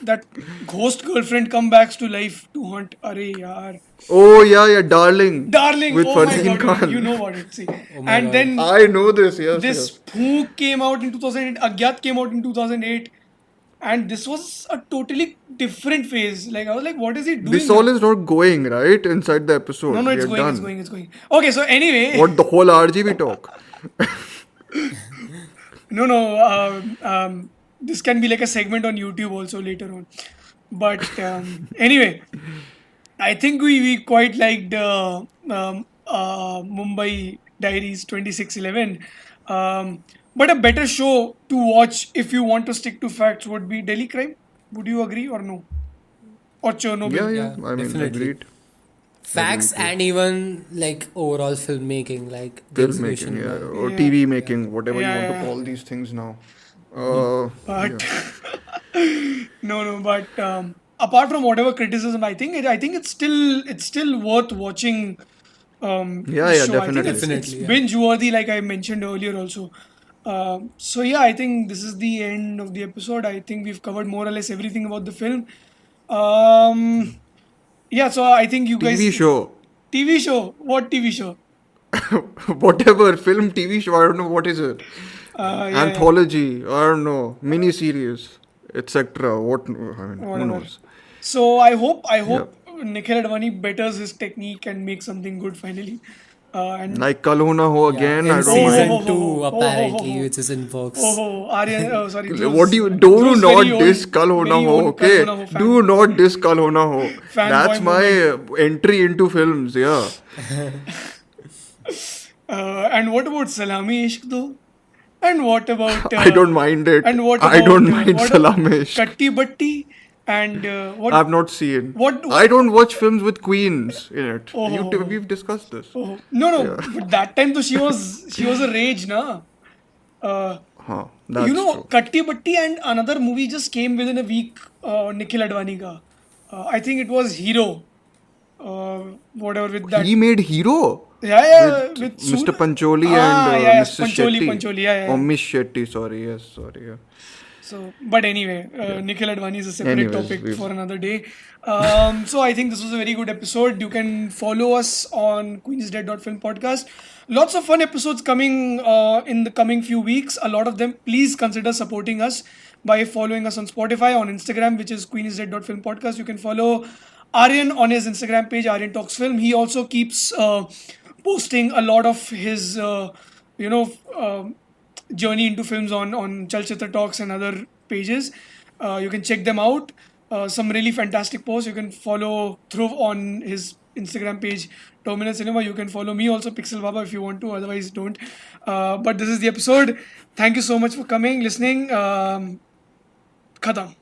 That ghost girlfriend comebacks to life to haunt. Arey yaar. Oh yeah, Darling. Darling, with oh my Fazeen God, Khan. you know what it. See. my And God. then I know this. Yes. this yes. Phook came out in 2008, Agyat came out in 2008, and this was a totally different phase. Like I was like, what is he doing? This all is not going right inside the episode. no, We it's are going, done. it's going, it's going. Okay, so anyway, What the whole RGV talk? no, this can be like a segment on YouTube also later on. But anyway, I think we quite liked Mumbai Diaries 2611. But a better show to watch if you want to stick to facts would be Delhi Crime. Would you agree or no? Or Chernobyl? Yeah. Yeah, I mean, definitely. agreed. Facts and even like overall filmmaking, like the Filmmaking, exhibition, yeah, like- or TV making, whatever Yeah, you want yeah. to call these things now. But no, but apart from whatever criticism, I think it's still worth watching. Yeah, the yeah, show. I think definitely. it's Definitely, yeah. binge worthy, like I mentioned earlier also. So yeah, I think this is the end of the episode. I think we've covered more or less everything about the film. Um, yeah. So I think you TV guys show. TV show. What TV show? Whatever, film, TV show, I don't know what is it. Yeah, yeah. Anthology, I don't know, mini series, etc. What, I mean, who Whatever. knows? So I Yeah. hope Nikhil Advani betters his technique and makes something good finally. And Like Kal Ho Na Ho Yeah, again, in I don't oh ho mind. ho season ho ho two, ho ho ho apparently, ho which is in oh Fox. ho Aryan. Oh, sorry, What do those very not diss old, Kal Ho Na very Ho, old okay? Kalhona Ho Do not diss Kal Ho Na Ho. fanboy That's my moment. entry into films, yeah. And what about Salami Ishq though? And what about I don't mind it. I don't mind what Salam Ishq. Katti Batti and I've not seen. what I don't watch films with queens in it. oh, ho, ho, ho. We've discussed this. Oh, no, Yeah. but that time though she was a rage, na. Uh, Huh, you that's know, true. Katti Batti and another movie just came within a week. Nikhil Advani ka. I think it was Hero. Whatever with He that. made Hero Yeah, with yeah, with Mr. Sur. Pancholi and Ah, yeah, yes, Mrs. Pancholi, Shetty. Pancholi, yeah, yeah, Or yeah. Miss Shetty, sorry. Yes, sorry. Yeah. So, but anyway, Yeah. Nikhil Advani is a separate Anyways, topic we've. for another day. So I think this was a very good episode. You can follow us on queensdead.film podcast. Lots of fun episodes coming in the coming few weeks. A lot of them. Please consider supporting us by following us on Spotify, on Instagram, which is queensdead.film podcast. You can follow Aryan on his Instagram page, Aryan Talks Film. He also keeps posting a lot of his, you know, journey into films on Chalchitra Talks and other pages. You can check them out. Some really fantastic posts. You can follow Dhruv on his Instagram page, Terminal Cinema. You can follow me also, Pixel Baba, if you want to. Otherwise, don't. But this is the episode. Thank you so much for coming, listening. Khatam.